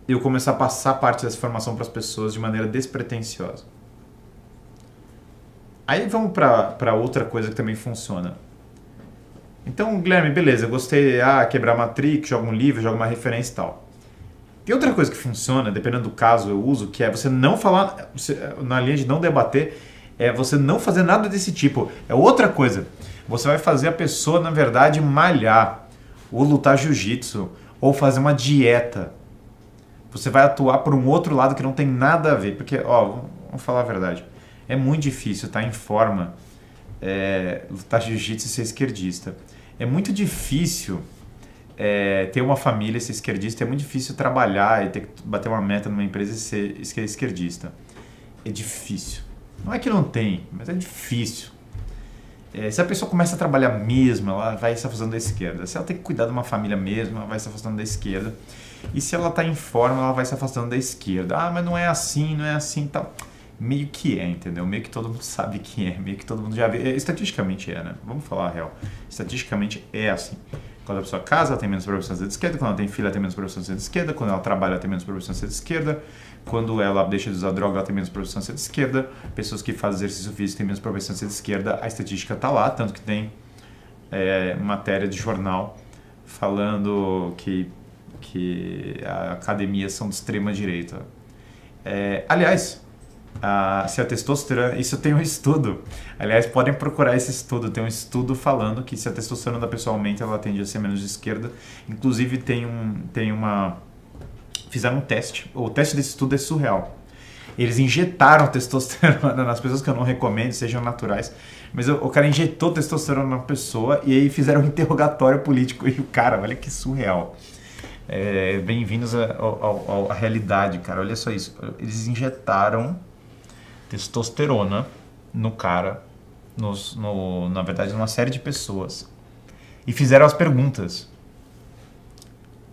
eu começar a passar parte dessa formação para as pessoas de maneira despretensiosa. Aí vamos para outra coisa que também funciona. Então, Guilherme, beleza, eu gostei, quebrar Matrix, joga um livro, joga uma referência e tal. Tem outra coisa que funciona, dependendo do caso eu uso, que é você não falar, na linha de não debater, é você não fazer nada desse tipo. É outra coisa. Você vai fazer a pessoa, na verdade, malhar, ou lutar jiu-jitsu, ou fazer uma dieta. Você vai atuar por um outro lado que não tem nada a ver. Porque, vamos falar a verdade, é muito difícil estar em forma, lutar jiu-jitsu e ser esquerdista. É muito difícil ter uma família e ser esquerdista, é muito difícil trabalhar e ter que bater uma meta numa empresa e ser esquerdista. É difícil. Não é que não tem, mas é difícil. Se a pessoa começa a trabalhar mesmo, ela vai se afastando da esquerda. Se ela tem que cuidar de uma família mesmo, ela vai se afastando da esquerda. E se ela está em forma, ela vai se afastando da esquerda. Mas não é assim, tal. Meio que entendeu? Meio que todo mundo sabe que é, meio que todo mundo já vê. Estatisticamente né? Vamos falar a real. Estatisticamente é assim. Quando a pessoa casa, ela tem menos propensão a ser de esquerda. Quando ela tem filha, ela tem menos propensão a ser de esquerda. Quando ela trabalha, ela tem menos propensão a ser de esquerda. Quando ela deixa de usar droga, ela tem menos propensão a ser de esquerda. Pessoas que fazem exercício físico têm menos propensão a ser de esquerda. A estatística está lá, tanto que tem matéria de jornal falando que academias são de extrema direita. Aliás, se a testosterona... Isso tem um estudo. Aliás, podem procurar esse estudo. Tem um estudo falando que se a testosterona da pessoa aumenta, ela tende a ser menos de esquerda. Inclusive, fizeram um teste. O teste desse estudo é surreal. Eles injetaram testosterona nas pessoas, que eu não recomendo, sejam naturais. Mas o cara injetou testosterona na pessoa e aí fizeram um interrogatório político. E o cara, olha que surreal. Bem-vindos à realidade, cara. Olha só isso. Eles injetaram testosterona no cara, na verdade, numa série de pessoas. E fizeram as perguntas.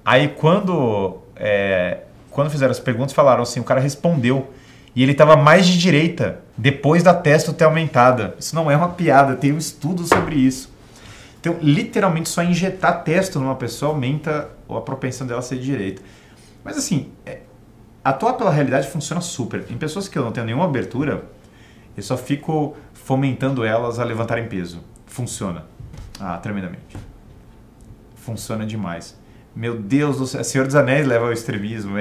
Aí, quando fizeram as perguntas, falaram assim, o cara respondeu. E ele estava mais de direita, depois da testo ter aumentada. Isso não é uma piada, tem um estudo sobre isso. Então, literalmente, só injetar testo numa pessoa aumenta a propensão dela a ser de direita. Mas assim, atuar pela realidade funciona super. Em pessoas que eu não tenho nenhuma abertura, eu só fico fomentando elas a levantarem peso. Funciona. Tremendamente. Funciona demais. Meu Deus do céu, Senhor dos Anéis leva ao extremismo.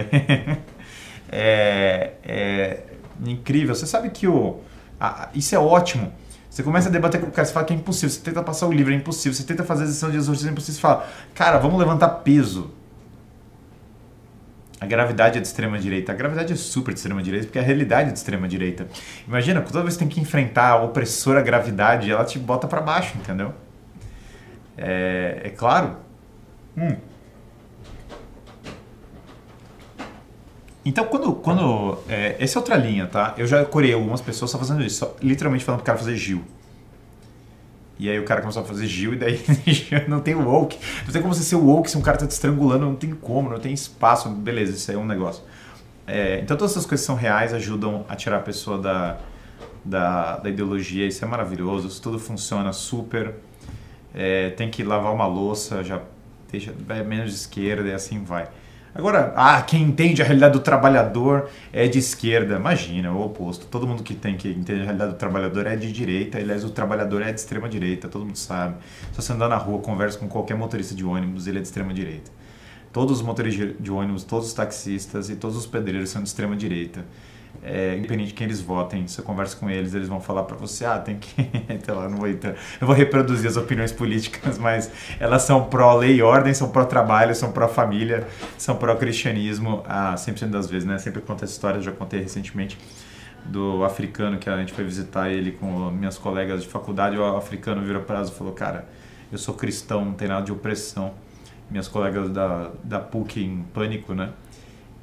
É incrível. Você sabe que isso é ótimo. Você começa a debater com o cara, você fala que é impossível. Você tenta passar o livro, é impossível. Você tenta fazer a sessão de exorcismo, é impossível. Você fala, cara, vamos levantar peso. A gravidade é de extrema direita. A gravidade é super de extrema direita, porque a realidade é de extrema direita. Imagina, toda vez que você tem que enfrentar a opressora gravidade, ela te bota pra baixo, entendeu? É claro. Então, essa é outra linha, tá? Eu já curei algumas pessoas só fazendo isso, só, literalmente falando pro cara fazer Gil. E aí o cara começou a fazer Gil e daí não tem o woke. Não tem como você ser woke se um cara tá te estrangulando, não tem como, não tem espaço. Beleza, isso aí é um negócio. Então todas essas coisas são reais, ajudam a tirar a pessoa da ideologia, isso é maravilhoso, isso tudo funciona super. Tem que lavar uma louça, já deixa menos de esquerda e assim vai. Agora, quem entende a realidade do trabalhador é de esquerda. Imagina, é o oposto. Todo mundo que entende a realidade do trabalhador é de direita. Aliás, o trabalhador é de extrema direita, todo mundo sabe. Se você andar na rua, conversa com qualquer motorista de ônibus, ele é de extrema direita. Todos os motoristas de ônibus, todos os taxistas e todos os pedreiros são de extrema direita. Independente de quem eles votem, você conversa com eles, eles vão falar pra você, tem que... Sei lá, não vou reproduzir as opiniões políticas, mas elas são pró-lei e ordem, são pró-trabalho, são pró-família, são pró-cristianismo, 100% das vezes, né? Sempre conto essa história, já contei recentemente, do africano, que a gente foi visitar ele com minhas colegas de faculdade, o africano virou pra nós e falou, cara, eu sou cristão, não tem nada de opressão. Minhas colegas da PUC em pânico, né?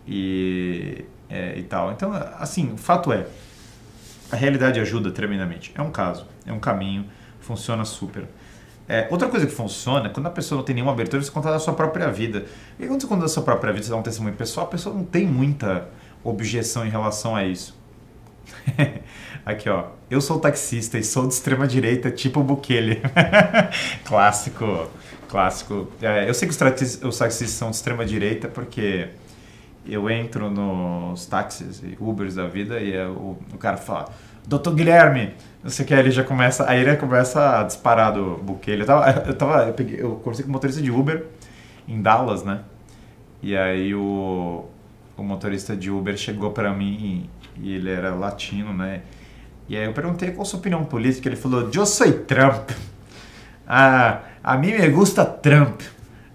E tal. Então, assim, o fato é, a realidade ajuda tremendamente. É um caso, é um caminho, funciona super. Outra coisa que funciona, quando a pessoa não tem nenhuma abertura, você conta da sua própria vida. E quando você conta da sua própria vida, você dá um testemunho pessoal, a pessoa não tem muita objeção em relação a isso. Aqui, ó. Eu sou taxista e sou de extrema direita, tipo Bukele. Clássico. Eu sei que os taxistas são de extrema direita porque eu entro nos táxis e Ubers da vida e o cara fala, Doutor Guilherme, não sei o que, aí ele já começa, aí ele começa a disparar do buquê. Eu conversei com o motorista de Uber em Dallas, né? E aí o motorista de Uber chegou pra mim e ele era latino, né? E aí eu perguntei qual a sua opinião política, ele falou, eu sou Trump. A mim me gusta Trump.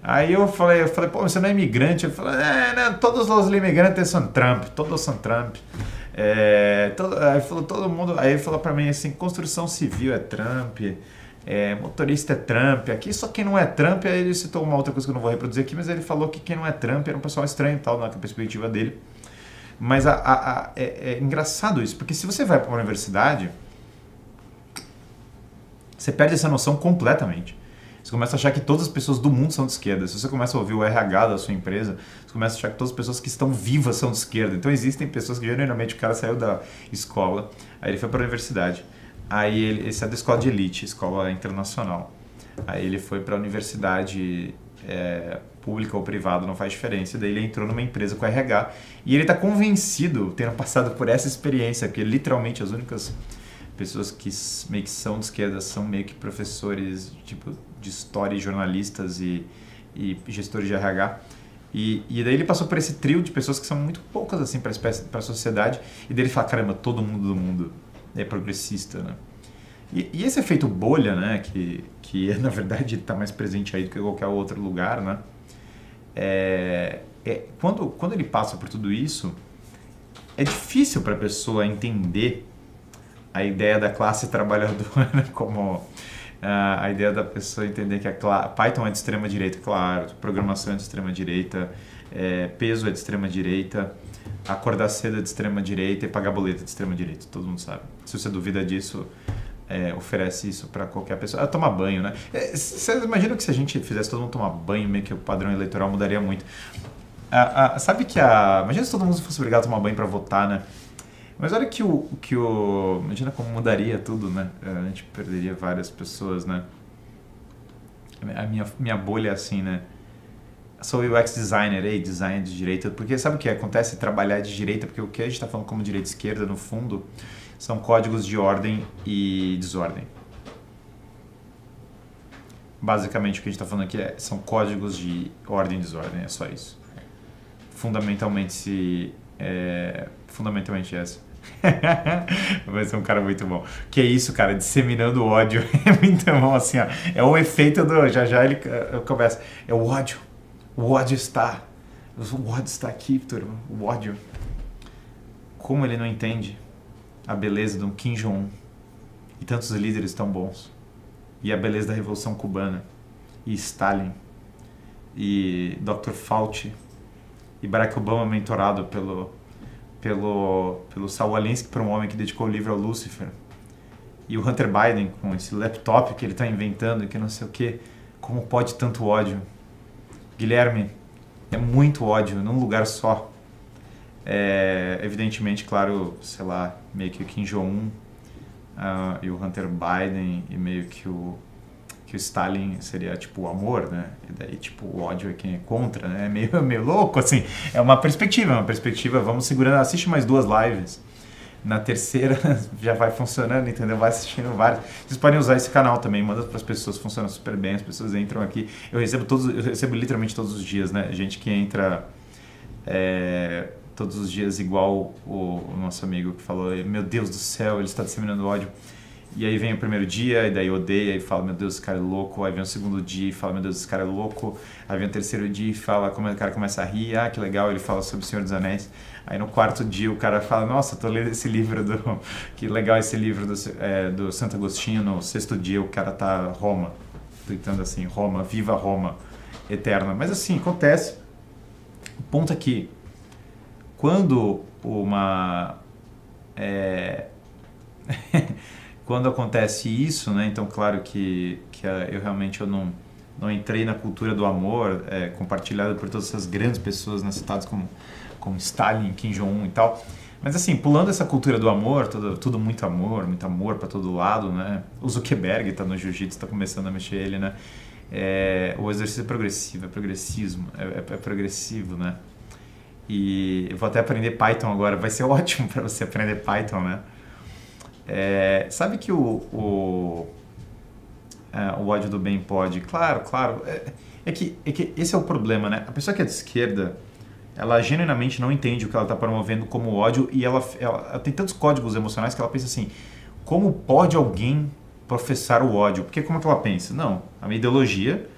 Aí eu falei, pô, você não é imigrante? Ele falou, não, todos os imigrantes são Trump, todos são Trump. Aí falou todo mundo, aí ele falou pra mim assim, construção civil é Trump, motorista é Trump, aqui só quem não é Trump, aí ele citou uma outra coisa que eu não vou reproduzir aqui, mas ele falou que quem não é Trump era um pessoal estranho e tal, na perspectiva dele. Mas é engraçado isso, porque se você vai para uma universidade, você perde essa noção completamente. Você começa a achar que todas as pessoas do mundo são de esquerda. Se você começa a ouvir o RH da sua empresa, você começa a achar que todas as pessoas que estão vivas são de esquerda. Então existem pessoas que, genuinamente, o cara saiu da escola, aí ele foi para a universidade. Aí ele saiu da escola de elite, escola internacional. Aí ele foi para a universidade pública ou privada, não faz diferença. Daí ele entrou numa empresa com RH e ele está convencido, tendo passado por essa experiência, porque literalmente as únicas pessoas que meio que são de esquerda são meio que professores tipo de história, jornalistas e gestores de RH. E daí ele passou por esse trio de pessoas que são muito poucas assim para a sociedade, e daí ele fala, caramba, todo mundo do mundo é progressista, né? E esse efeito bolha, né, que na verdade está mais presente aí do que qualquer outro lugar, né? Quando ele passa por tudo isso, é difícil para a pessoa entender a ideia da classe trabalhadora como a ideia da pessoa entender que Python é de extrema direita, claro, programação é de extrema direita, peso é de extrema direita, acordar cedo é de extrema direita e pagar boleto é de extrema direita, todo mundo sabe. Se você duvida disso, oferece isso para qualquer pessoa. Tomar banho, né? Vocês imaginam que se a gente fizesse todo mundo tomar banho, meio que o padrão eleitoral mudaria muito. Sabe que imagina se todo mundo fosse obrigado a tomar banho para votar, né? Mas olha imagina como mudaria tudo, né? A gente perderia várias pessoas, né? A minha bolha é assim, né? Sou UX designer, design de direita, porque sabe o que acontece? Trabalhar de direita, porque o que a gente está falando como direita e esquerda, no fundo, são códigos de ordem e desordem. Basicamente o que a gente está falando aqui são códigos de ordem e desordem, é só isso. Fundamentalmente essa. Vai ser um cara muito bom. Que é isso, cara, disseminando ódio. É muito bom, assim, ó. É o efeito do... Já ele começa. É o ódio. O ódio está aqui, turma. O ódio. Como ele não entende a beleza do Kim Jong-un e tantos líderes tão bons. E a beleza da Revolução Cubana. E Stalin. E Dr. Fauci. E Barack Obama mentorado pelo Saul Alinsky, por um homem que dedicou o livro ao Lúcifer. E o Hunter Biden com esse laptop que ele está inventando e que não sei o que. Como pode tanto ódio? Guilherme, é muito ódio num lugar só. Evidentemente, claro, sei lá, meio que o Kim Jong-un e o Hunter Biden e meio que o Stalin seria tipo o amor, né? E daí tipo o ódio é quem é contra, né? É meio louco, assim. É uma perspectiva, vamos segurando, assiste mais 2 lives. Na terceira já vai funcionando, entendeu? Vai assistindo vários. Vocês podem usar esse canal também, manda para as pessoas, funciona super bem, as pessoas entram aqui. Eu recebo literalmente todos os dias, né? Gente que entra todos os dias, igual o nosso amigo que falou, meu Deus do céu, ele está disseminando ódio. E aí vem o primeiro dia, e daí odeia e fala, meu Deus, esse cara é louco. Aí vem o segundo dia e fala, meu Deus, esse cara é louco. Aí vem o terceiro dia e fala, como o cara começa a rir, que legal, ele fala sobre o Senhor dos Anéis. Aí no quarto dia o cara fala, nossa, tô lendo esse livro que legal esse livro do Santo Agostinho. No sexto dia o cara tá Roma, tweetando assim, Roma, viva Roma, eterna. Mas assim, acontece. O ponto é que quando quando acontece isso, né? Então, claro que eu realmente não entrei na cultura do amor, compartilhada por todas essas grandes pessoas, né, citadas como Stalin, Kim Jong-un e tal. Mas assim, pulando essa cultura do amor, tudo muito amor para todo lado, né? O Zuckerberg está no jiu-jitsu, está começando a mexer ele, né? O exercício é progressivo, é progressivo, né? E eu vou até aprender Python agora, vai ser ótimo para você aprender Python, né? Sabe que o ódio do bem pode? Claro, claro. É que esse é o problema, né? A pessoa que é de esquerda, ela genuinamente não entende o que ela está promovendo como ódio e ela tem tantos códigos emocionais que ela pensa assim, como pode alguém professar o ódio? Porque como é que ela pensa? Não, a minha ideologia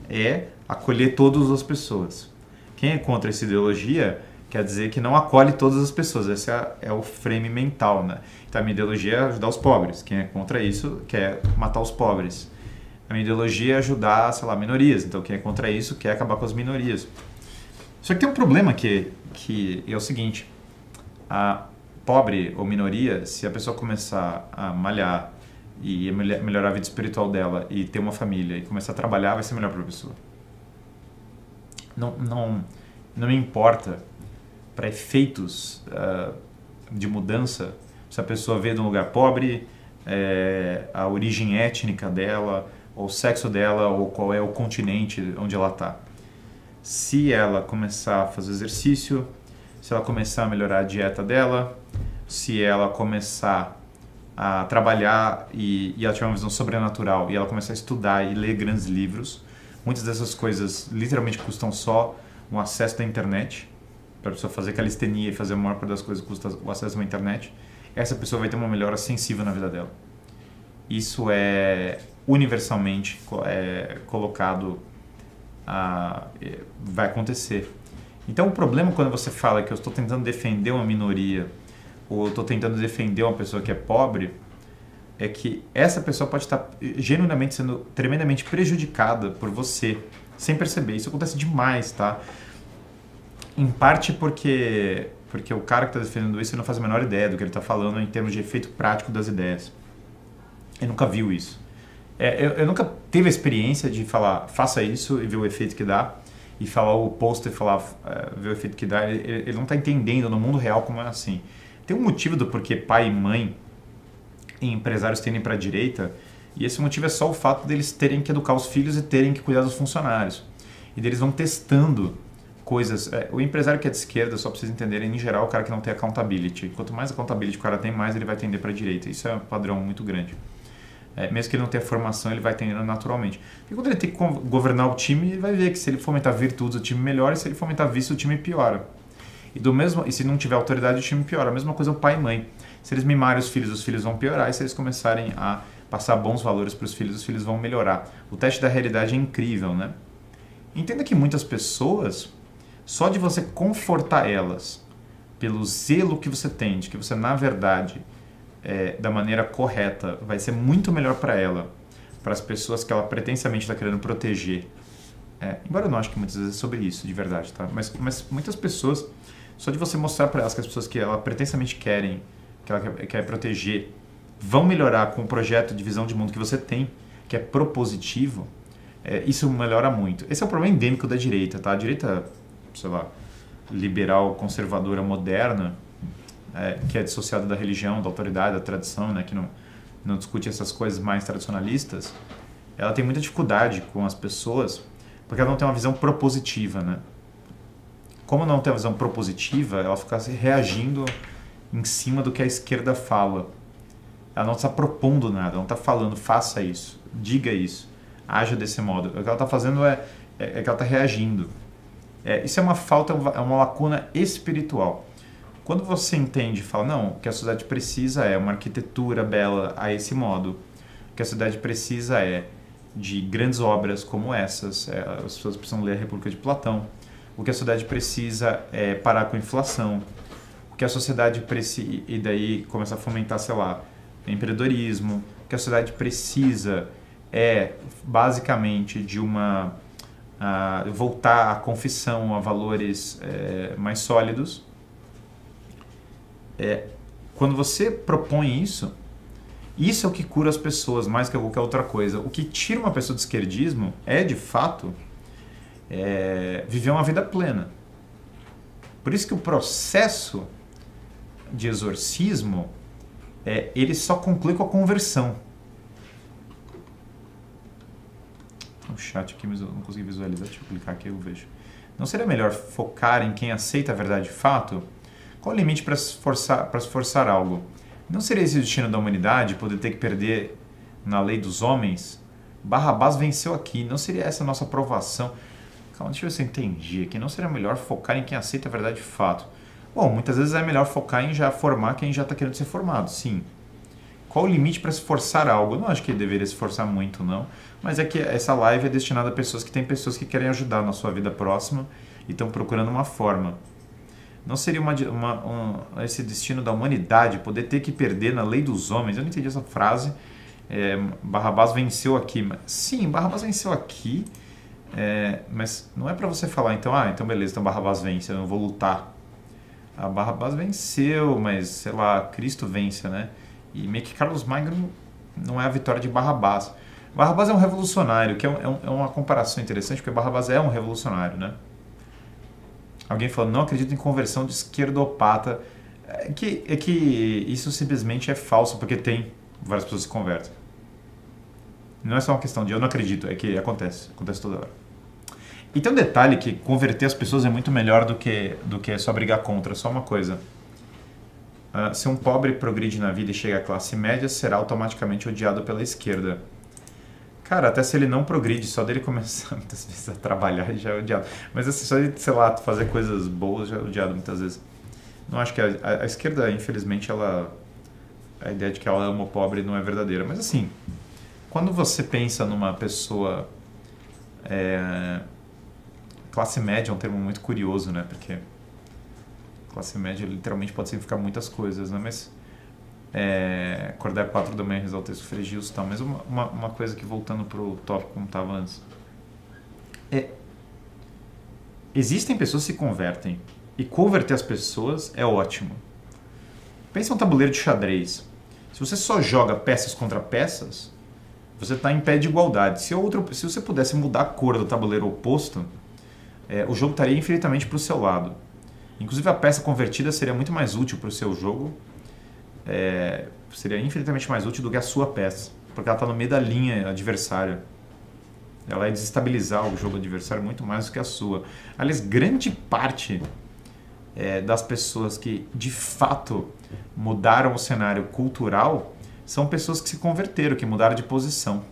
é acolher todas as pessoas. Quem é contra essa ideologia quer dizer que não acolhe todas as pessoas. Esse é o frame mental, né? Então a minha ideologia é ajudar os pobres. Quem é contra isso quer matar os pobres. A minha ideologia é ajudar, sei lá, minorias. Então quem é contra isso quer acabar com as minorias. Só que tem um problema que é o seguinte, a pobre ou minoria, se a pessoa começar a malhar e melhorar a vida espiritual dela e ter uma família e começar a trabalhar, vai ser melhor para a pessoa. Não me importa para efeitos de mudança se a pessoa veio de um lugar pobre, a origem étnica dela, ou o sexo dela, ou qual é o continente onde ela está. Se ela começar a fazer exercício, se ela começar a melhorar a dieta dela, se ela começar a trabalhar e ela tiver uma visão sobrenatural e ela começar a estudar e ler grandes livros, muitas dessas coisas literalmente custam só um acesso da internet. Para a pessoa fazer calistenia e fazer a maior parte das coisas custa o acesso à internet. Essa pessoa vai ter uma melhora sensível na vida dela. Isso é universalmente colocado, vai acontecer. Então o problema quando você fala que eu estou tentando defender uma minoria ou eu estou tentando defender uma pessoa que é pobre, é que essa pessoa pode estar genuinamente sendo tremendamente prejudicada por você, sem perceber. Isso acontece demais, tá? Em parte porque o cara que está defendendo isso não faz a menor ideia do que ele está falando em termos de efeito prático das ideias. Ele nunca viu isso. Eu nunca teve a experiência de falar, faça isso e ver o efeito que dá, e falar o oposto e falar, ver o efeito que dá. Ele não está entendendo no mundo real como é assim. Tem um motivo do porquê pai e mãe e empresários tendem para a direita, e esse motivo é só o fato deles terem que educar os filhos e terem que cuidar dos funcionários. E deles vão testando coisas. O empresário que é de esquerda, só para vocês entenderem, em geral, é o cara que não tem accountability. Quanto mais accountability o cara tem, mais ele vai tender para a direita. Isso é um padrão muito grande. Mesmo que ele não tenha formação, ele vai tendendo naturalmente. E quando ele tem que governar o time, ele vai ver que se ele fomentar virtudes, o time melhora, e se ele fomentar vício, o time piora. E se não tiver autoridade, o time piora. A mesma coisa o pai e mãe. Se eles mimarem os filhos vão piorar. E se eles começarem a passar bons valores para os filhos vão melhorar. O teste da realidade é incrível, né? Entenda que muitas pessoas, só de você confortar elas pelo zelo que você tem, de que você, na verdade, da maneira correta, vai ser muito melhor para ela, para as pessoas que ela pretensamente está querendo proteger. Embora eu não acho que muitas vezes é sobre isso, de verdade, tá? Mas muitas pessoas, só de você mostrar para elas que as pessoas que ela pretensamente querem, que ela quer proteger, vão melhorar com o projeto de visão de mundo que você tem, que é propositivo, isso melhora muito. Esse é o problema endêmico da direita, tá? A direita, sei lá, liberal, conservadora, moderna, que é dissociada da religião, da autoridade, da tradição, né? Que não discute essas coisas mais tradicionalistas, ela tem muita dificuldade com as pessoas porque ela não tem uma visão propositiva, né? Como não tem uma visão propositiva, ela fica reagindo em cima do que a esquerda fala. Ela não está propondo nada, ela não está falando, faça isso, diga isso, haja desse modo. O que ela está fazendo é que ela está reagindo. Isso é uma falta, é uma lacuna espiritual. Quando você entende e fala, não, o que a sociedade precisa é uma arquitetura bela a esse modo, o que a sociedade precisa é de grandes obras como essas, as pessoas precisam ler a República de Platão, o que a sociedade precisa é parar com a inflação, o que a sociedade precisa, e daí começar a fomentar, sei lá, empreendedorismo, o que a sociedade precisa é basicamente de voltar à confissão, a valores mais sólidos. Quando você propõe isso é o que cura as pessoas mais que qualquer outra coisa. O que tira uma pessoa do esquerdismo de fato, viver uma vida plena. Por isso que o processo de exorcismo, ele só conclui com a conversão. O chat aqui, mas eu não consegui visualizar. Deixa eu clicar aqui e eu vejo. Não seria melhor focar em quem aceita a verdade de fato? Qual o limite para se forçar algo? Não seria esse o destino da humanidade, poder ter que perder na lei dos homens? Barrabás venceu aqui, não seria essa a nossa aprovação? Calma, deixa eu ver se eu entendi aqui. Não seria melhor focar em quem aceita a verdade de fato? Bom, muitas vezes é melhor focar em já formar quem já está querendo ser formado, sim. Qual o limite para se forçar algo? Eu não acho que deveria se forçar muito, não. Mas é que essa live é destinada a pessoas que têm pessoas que querem ajudar na sua vida próxima e estão procurando uma forma. Não seria esse destino da humanidade poder ter que perder na lei dos homens? Eu não entendi essa frase. Barrabás venceu aqui. Sim, Barrabás venceu aqui, mas não é para você falar, então beleza, então Barrabás vence, eu não vou lutar. A Barrabás venceu, mas sei lá, Cristo vence, né? E meio que Carlos Magno não é a vitória de Barrabás. Barrabás é um revolucionário, que é uma comparação interessante, porque Barrabás é um revolucionário, né? Alguém falou, não acredito em conversão de esquerdopata. É que isso simplesmente é falso, porque tem várias pessoas que se convertem. Não é só uma questão de eu não acredito, é que acontece toda hora. E tem um detalhe que converter as pessoas é muito melhor do que só brigar contra, só uma coisa. Se um pobre progride na vida e chega à classe média, será automaticamente odiado pela esquerda. Cara, até se ele não progride, só dele começar muitas vezes a trabalhar, ele já é odiado. Mas assim, só de, sei lá, fazer coisas boas já é odiado muitas vezes. Não acho que a esquerda, infelizmente, a ideia de que ela ama o pobre não é verdadeira. Mas assim, quando você pensa numa pessoa... classe média é um termo muito curioso, né? Porque classe média literalmente pode significar muitas coisas, né? Mas acordar 4 da manhã, rezar o texto fregios e tal. Mas uma coisa que, voltando pro tópico como estava antes, existem pessoas que se convertem, e converter as pessoas é ótimo. Pensa um tabuleiro de xadrez. Se você só joga peças contra peças, você está em pé de igualdade. Se você pudesse mudar a cor do tabuleiro oposto, o jogo estaria infinitamente para o seu lado. Inclusive a peça convertida seria muito mais útil para o seu jogo, seria infinitamente mais útil do que a sua peça, porque ela está no meio da linha adversária. Ela vai desestabilizar o jogo adversário muito mais do que a sua. Aliás, grande parte das pessoas que de fato mudaram o cenário cultural são pessoas que se converteram, que mudaram de posição.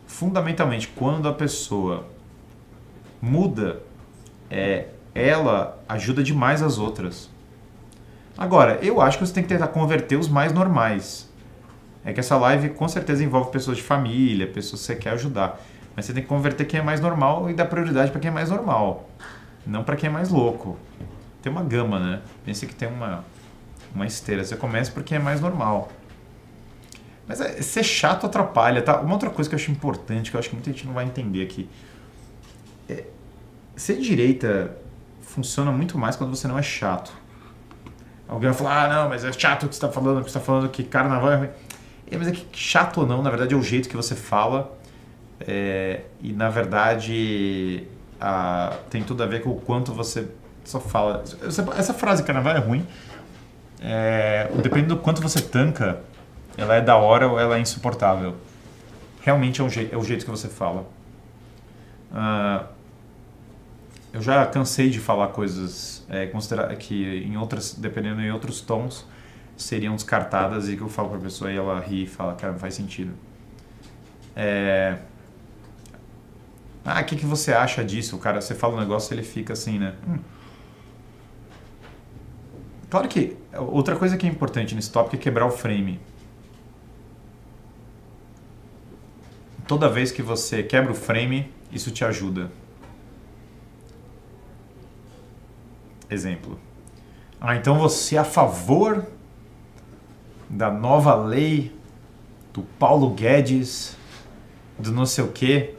Fundamentalmente, quando a pessoa muda, ela ajuda demais as outras. Agora, eu acho que você tem que tentar converter os mais normais. É que essa live com certeza envolve pessoas de família, pessoas que você quer ajudar. Mas você tem que converter quem é mais normal e dar prioridade para quem é mais normal. Não para quem é mais louco. Tem uma gama, né? Pensa que tem uma esteira. Você começa por quem é mais normal. Mas ser chato atrapalha, tá? Uma outra coisa que eu acho importante, que eu acho que muita gente não vai entender aqui. Ser de direita funciona muito mais quando você não é chato. Alguém vai falar, não, mas é chato o que você está falando que carnaval é ruim. Mas é que chato ou não, na verdade é o jeito que você fala. E na verdade tem tudo a ver com o quanto você só fala. Essa frase carnaval é ruim, dependendo do quanto você tanca, ela é da hora ou ela é insuportável. Realmente é o jeito que você fala. Eu já cansei de falar coisas que dependendo em outros tons, seriam descartadas e que eu falo pra pessoa e ela ri e fala, cara, não faz sentido. O que você acha disso? O cara, você fala um negócio e ele fica assim, né? Claro que outra coisa que é importante nesse tópico é quebrar o frame. Toda vez que você quebra o frame, isso te ajuda. Exemplo. Então você é a favor da nova lei do Paulo Guedes, do não sei o quê.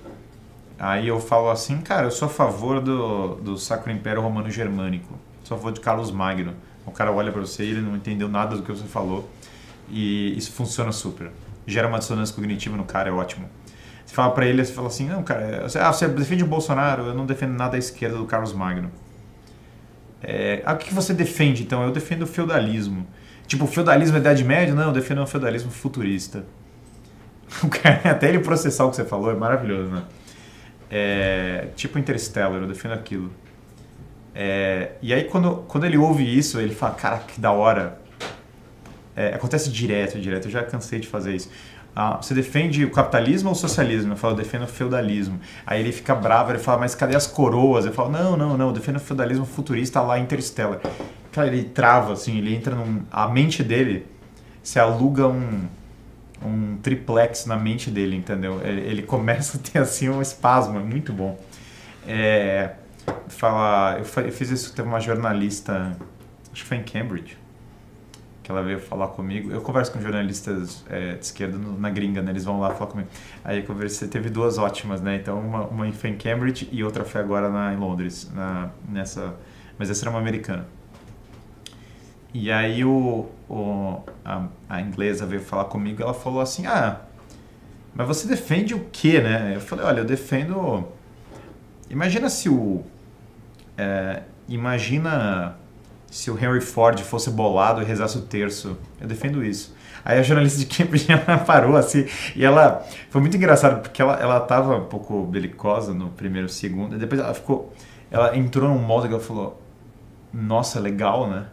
Aí eu falo assim, cara, eu sou a favor do Sacro Império Romano Germânico. Sou a favor de Carlos Magno. O cara olha pra você e ele não entendeu nada do que você falou. E isso funciona super. Gera uma dissonância cognitiva no cara, é ótimo. Você fala pra ele, você fala assim, não, cara, você defende o Bolsonaro, eu não defendo nada à esquerda do Carlos Magno. O que você defende, então? Eu defendo o feudalismo. Tipo, o feudalismo é Idade Média? Não, eu defendo o feudalismo futurista. Até ele processar o que você falou é maravilhoso, né? Tipo Interstellar, eu defendo aquilo. E aí quando ele ouve isso, ele fala, cara, que da hora. Acontece direto, eu já cansei de fazer isso. Você defende o capitalismo ou o socialismo? Eu falo, eu defendo o feudalismo. Aí ele fica bravo, ele fala, mas cadê as coroas? Eu falo, não, eu defendo o feudalismo futurista lá Interstellar. Cara, ele trava, assim, ele entra a mente dele, você aluga um triplex na mente dele, entendeu? Ele começa a ter, assim, um espasmo, é muito bom. Eu fiz isso, teve uma jornalista, acho que foi em Cambridge, que ela veio falar comigo. Eu converso com jornalistas de esquerda na gringa, né? Eles vão lá falar comigo. Aí eu conversei, teve duas ótimas, né? Então uma foi em Cambridge e outra foi agora em Londres, mas essa era uma americana. E aí a inglesa veio falar comigo e ela falou assim, mas você defende o quê, né? Eu falei, olha, eu defendo... Imagina se o Henry Ford fosse bolado e rezasse o terço. Eu defendo isso. Aí a jornalista de Cambridge ela parou assim, e ela... Foi muito engraçado, porque ela tava um pouco belicosa no primeiro segundo, e depois ela entrou num modo que ela falou, nossa, legal, né?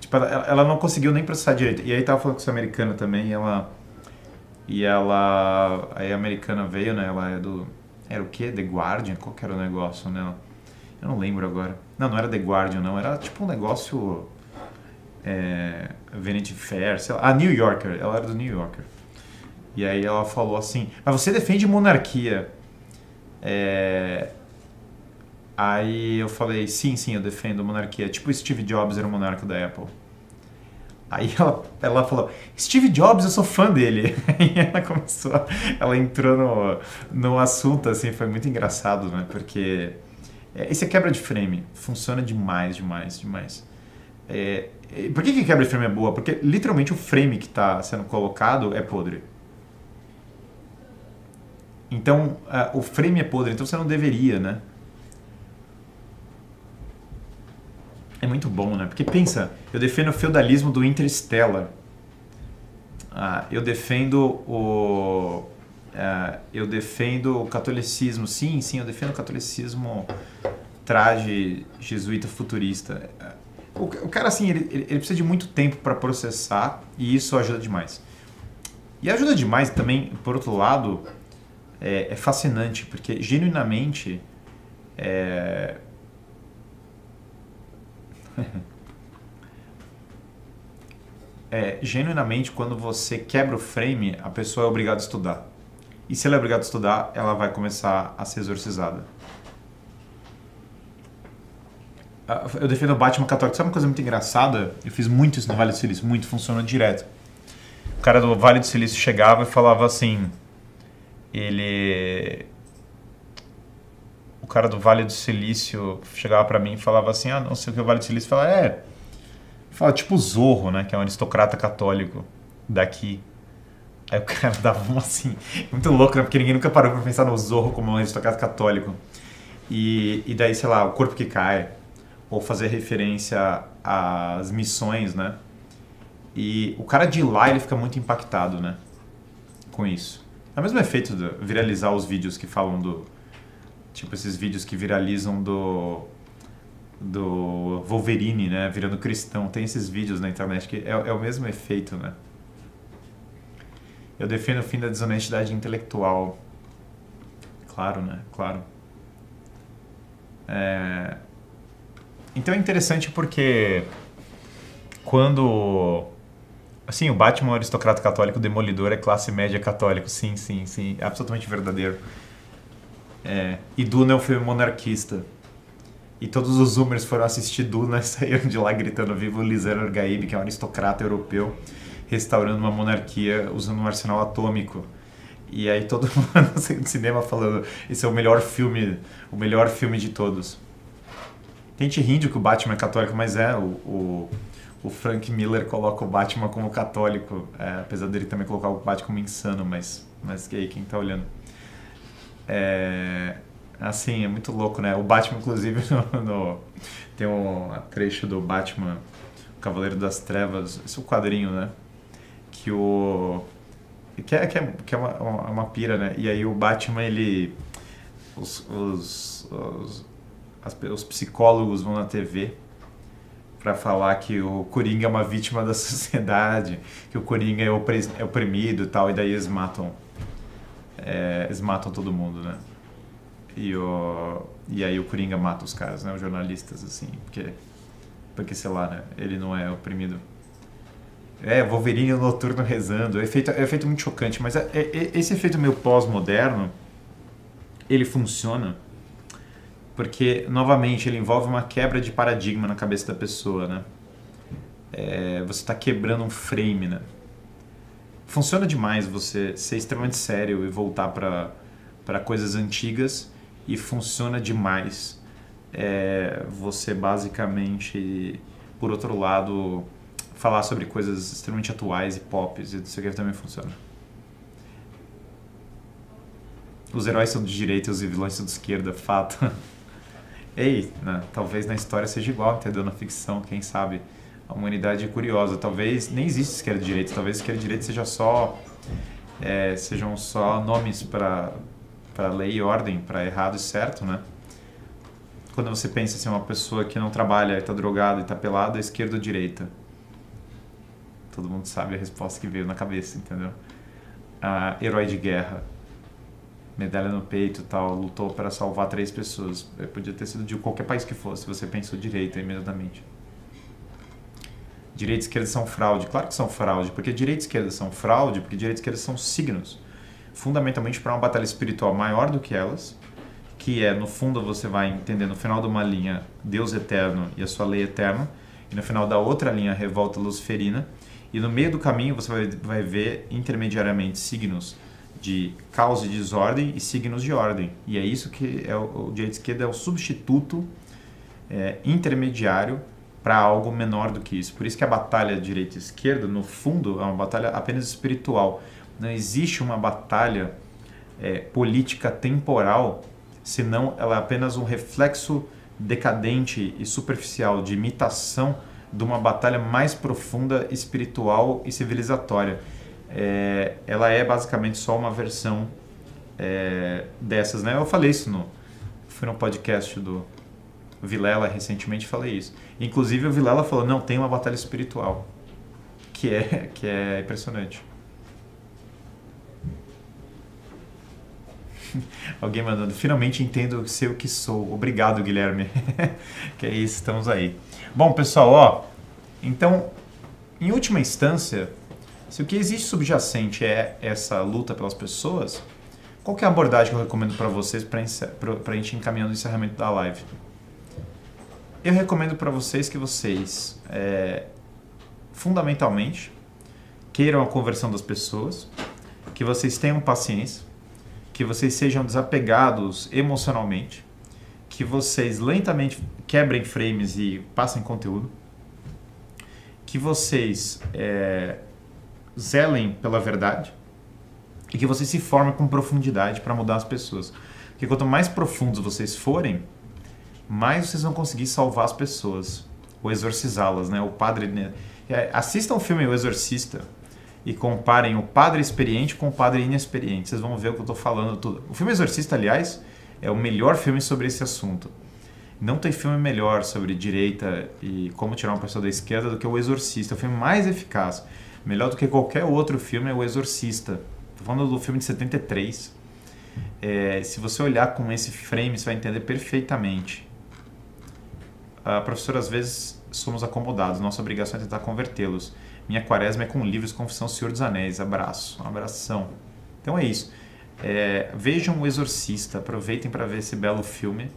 Tipo, ela não conseguiu nem processar direito. E aí tava falando com essa americana também, aí a americana veio, né? Ela era o quê? The Guardian? Qual que era o negócio, né? Eu não lembro agora. Não era The Guardian, não. Era tipo um negócio... Vanity Fair, sei lá. New Yorker. Ela era do New Yorker. E aí ela falou assim, mas você defende monarquia. Aí eu falei, sim, eu defendo monarquia. Tipo Steve Jobs era o monarca da Apple. Aí ela falou, Steve Jobs, eu sou fã dele. Aí ela entrou no assunto, assim, foi muito engraçado, né? Porque esse quebra de frame funciona demais. Por que quebra de frame é boa? Porque literalmente o frame que está sendo colocado é podre. Então, o frame é podre, então você não deveria, né? É muito bom, né? Porque pensa, eu defendo o feudalismo do Interstellar. Eu defendo o catolicismo. Sim, eu defendo o catolicismo traje jesuíta futurista. O cara, assim, ele precisa de muito tempo para processar e isso ajuda demais. E ajuda demais também, por outro lado, é fascinante, porque genuinamente... genuinamente, quando você quebra o frame, a pessoa é obrigada a estudar. E se ela é obrigada a estudar, ela vai começar a ser exorcizada. Eu defendo o Batman católico. Sabe uma coisa muito engraçada? Eu fiz muito isso no Vale do Silício, muito, funcionou direto. O cara do Vale do Silício chegava e falava assim... O cara do Vale do Silício chegava pra mim e falava assim, não sei o que o Vale do Silício fala, fala tipo Zorro, né, que é um aristocrata católico daqui. Aí o cara dava uma assim, muito louco, né, porque ninguém nunca parou pra pensar no Zorro como um aristocrata católico. E daí, sei lá, o corpo que cai, ou fazer referência às missões, né, e o cara de lá, ele fica muito impactado, né, com isso. É o mesmo efeito de viralizar os vídeos que falam tipo esses vídeos que viralizam do Wolverine, né, virando cristão. Tem esses vídeos na internet que é o mesmo efeito, né? Eu defendo o fim da desonestidade intelectual. Claro, né? Claro. Então é interessante porque quando... Assim, o Batman é um aristocrata católico, o Demolidor é classe média católico. Sim. É absolutamente verdadeiro. E Duna é um filme monarquista. E todos os zoomers foram assistir Duna e saíram de lá gritando viva o Lisan Orgaib, que é um aristocrata europeu, restaurando uma monarquia usando um arsenal atômico. E aí todo mundo no cinema falando esse é o melhor filme de todos. Tem gente rindo que o Batman é católico, mas o Frank Miller coloca o Batman como católico, apesar dele também colocar o Batman como insano, mas que aí quem tá olhando. Assim, é muito louco, né? O Batman, inclusive, tem um trecho do Batman, o Cavaleiro das Trevas, esse é o quadrinho, né? Que é uma pira, né? E aí o Batman, ele... os psicólogos vão na TV para falar que o Coringa é uma vítima da sociedade, que o Coringa é oprimido e tal, e daí eles matam todo mundo, né? E aí o Coringa mata os caras, né? Os jornalistas, assim, porque sei lá, né? Ele não é oprimido. Wolverine noturno rezando, é efeito muito chocante, mas esse efeito meio pós-moderno, ele funciona porque, novamente, ele envolve uma quebra de paradigma na cabeça da pessoa, né? Você está quebrando um frame, né? Funciona demais você ser extremamente sério e voltar para coisas antigas, e funciona demais você basicamente, por outro lado, falar sobre coisas extremamente atuais e pop, e isso aqui também funciona. Os heróis são de direita e os vilões são de esquerda, fato. Ei, né? Talvez na história seja igual, entendeu? Na ficção, quem sabe? A humanidade é curiosa. Talvez nem exista esquerda e direita. Talvez esquerda e direita sejam só nomes para lei e ordem, para errado e certo, né? Quando você pensa assim, uma pessoa que não trabalha, está drogada e está pelada, é esquerda ou direita? Todo mundo sabe a resposta que veio na cabeça, entendeu? Herói de guerra, medalha no peito e tal, lutou para salvar 3 pessoas. Podia ter sido de qualquer país que fosse, você pensou direita imediatamente. Direita e esquerda são fraude. Claro que são fraude, porque direita e esquerda são fraude, porque direita e esquerda são signos. Fundamentalmente para uma batalha espiritual maior do que elas, que no fundo, você vai entender no final de uma linha Deus eterno e a sua lei eterna, e no final da outra linha revolta luciferina, e no meio do caminho você vai ver intermediariamente signos de caos e desordem e signos de ordem. E é isso que o direito e esquerda é o substituto intermediário para algo menor do que isso. Por isso que a batalha direita e esquerda, no fundo, é uma batalha apenas espiritual. Não existe uma batalha política temporal, senão ela é apenas um reflexo decadente e superficial de imitação de uma batalha mais profunda, espiritual e civilizatória. Ela é basicamente só uma versão dessas, né? Eu falei isso fui no podcast do Vilela recentemente, falei isso. Inclusive o Vilela falou, não, tem uma batalha espiritual, que é impressionante. Alguém mandando, finalmente entendo sei o que sou. Obrigado, Guilherme. Que é isso, estamos aí. Bom, pessoal, então, em última instância, se o que existe subjacente é essa luta pelas pessoas, qual que é a abordagem que eu recomendo para vocês para a gente encaminhando o encerramento da live? Eu recomendo para vocês que vocês, fundamentalmente, queiram a conversão das pessoas, que vocês tenham paciência, que vocês sejam desapegados emocionalmente, que vocês lentamente quebrem frames e passem conteúdo, que vocês zelem pela verdade e que vocês se formem com profundidade para mudar as pessoas. Porque quanto mais profundos vocês forem, mais vocês vão conseguir salvar as pessoas ou exorcizá-las, né? Assistam o filme O Exorcista e comparem o padre experiente com o padre inexperiente. Vocês vão ver o que eu estou falando tudo. O filme Exorcista, aliás, é o melhor filme sobre esse assunto. Não tem filme melhor sobre direita e como tirar uma pessoa da esquerda do que O Exorcista. É o filme mais eficaz. Melhor do que qualquer outro filme é O Exorcista. Estou falando do filme de 73. Se você olhar com esse frame, você vai entender perfeitamente. Professor, às vezes somos acomodados. Nossa obrigação é tentar convertê-los. Minha quaresma é com livros Confissão Senhor dos Anéis. Abraço, um abração. Então é isso. Vejam O Exorcista, aproveitem para ver esse belo filme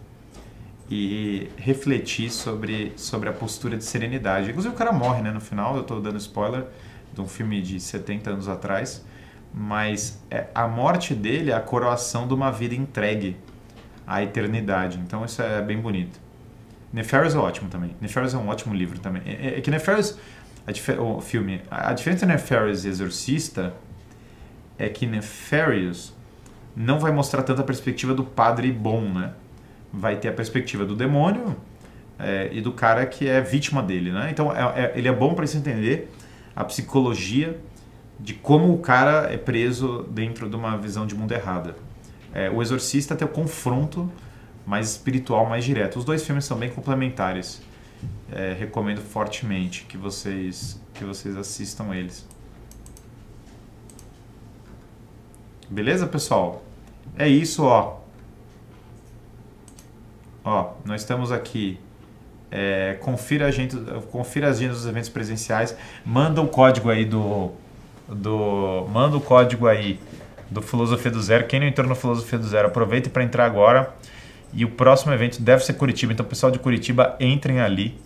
e refletir sobre a postura de serenidade. Inclusive o cara morre, né? No final, eu estou dando spoiler de um filme de 70 anos atrás, mas a morte dele é a coroação de uma vida entregue à eternidade. Então isso é bem bonito. Nefarious é ótimo também. Nefarious é um ótimo livro também. Que Nefarious... o filme. A diferença entre Nefarious e Exorcista é que Nefarious não vai mostrar tanta a perspectiva do padre bom, né? Vai ter a perspectiva do demônio e do cara que é vítima dele, né? Então ele é bom para se entender a psicologia de como o cara é preso dentro de uma visão de mundo errada. O Exorcista tem o confronto mais espiritual, mais direto. Os dois filmes são bem complementares. Recomendo fortemente que vocês assistam eles. Beleza, pessoal? É isso, ó. Ó, nós estamos aqui. Confira a agenda dos eventos presenciais. Manda o código aí manda o código aí do Filosofia do Zero. Quem não entrou no Filosofia do Zero, aproveita para entrar agora. E o próximo evento deve ser Curitiba. Então, pessoal de Curitiba, entrem ali.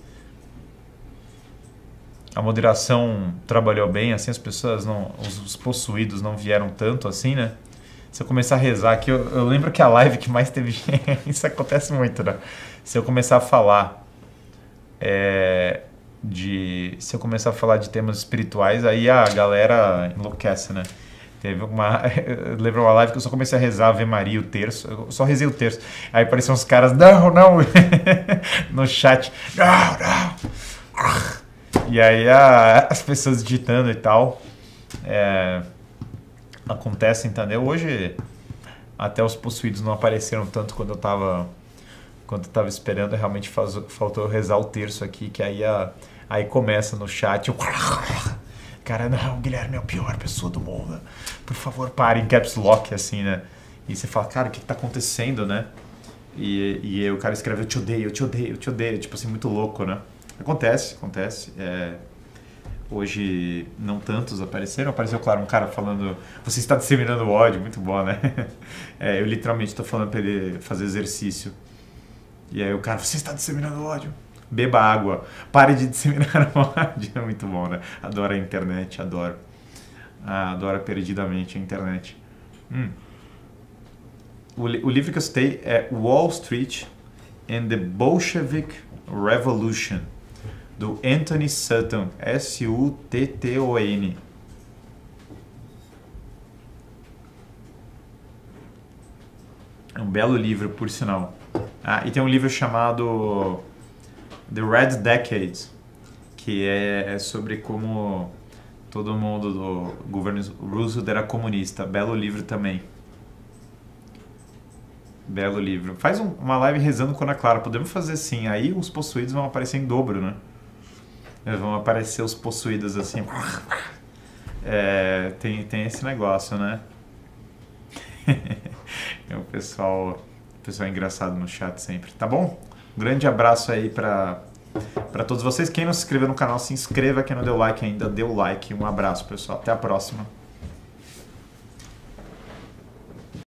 A moderação trabalhou bem, assim, as pessoas os possuídos não vieram tanto assim, né? Se eu começar a rezar aqui, eu lembro que a live que mais teve isso acontece muito, né? Se eu começar a falar se eu começar a falar de temas espirituais, aí a galera enlouquece, né? Eu lembro uma live que eu só comecei a rezar Ave Maria, o terço. Eu só rezei o terço. Aí apareciam uns caras, não, no chat, não. E aí as pessoas digitando e tal. Acontece, entendeu? Hoje até os possuídos não apareceram tanto quando eu tava esperando. Realmente faltou eu rezar o terço aqui, que aí começa no chat. Cara, não, Guilherme é a pior pessoa do mundo. Por favor, pare, em caps lock, assim, né? E você fala, cara, o que tá acontecendo, né? E aí o cara escreve, eu te odeio, eu te odeio, eu te odeio. Tipo assim, muito louco, né? Acontece. Hoje não tantos apareceram. Apareceu, claro, um cara falando, você está disseminando ódio, muito bom, né? Eu literalmente estou falando para ele fazer exercício. E aí o cara, você está disseminando ódio. Beba água, pare de disseminar ódio. É muito bom, né? Adoro a internet, adoro. Adoro perdidamente a internet. O livro que eu citei é Wall Street and the Bolshevik Revolution, do Anthony Sutton, Sutton. É um belo livro, por sinal. E tem um livro chamado The Red Decade, que é sobre como todo mundo do governo Roosevelt era comunista. Belo livro também. Belo livro. Faz uma live rezando com a Ana Clara. Podemos fazer sim. Aí os possuídos vão aparecer em dobro, né? Vão aparecer os possuídos assim. Tem esse negócio, né? O pessoal é engraçado no chat sempre. Tá bom? Um grande abraço aí pra todos vocês. Quem não se inscreveu no canal, se inscreva. Quem não deu like ainda, dê o like. Um abraço, pessoal. Até a próxima.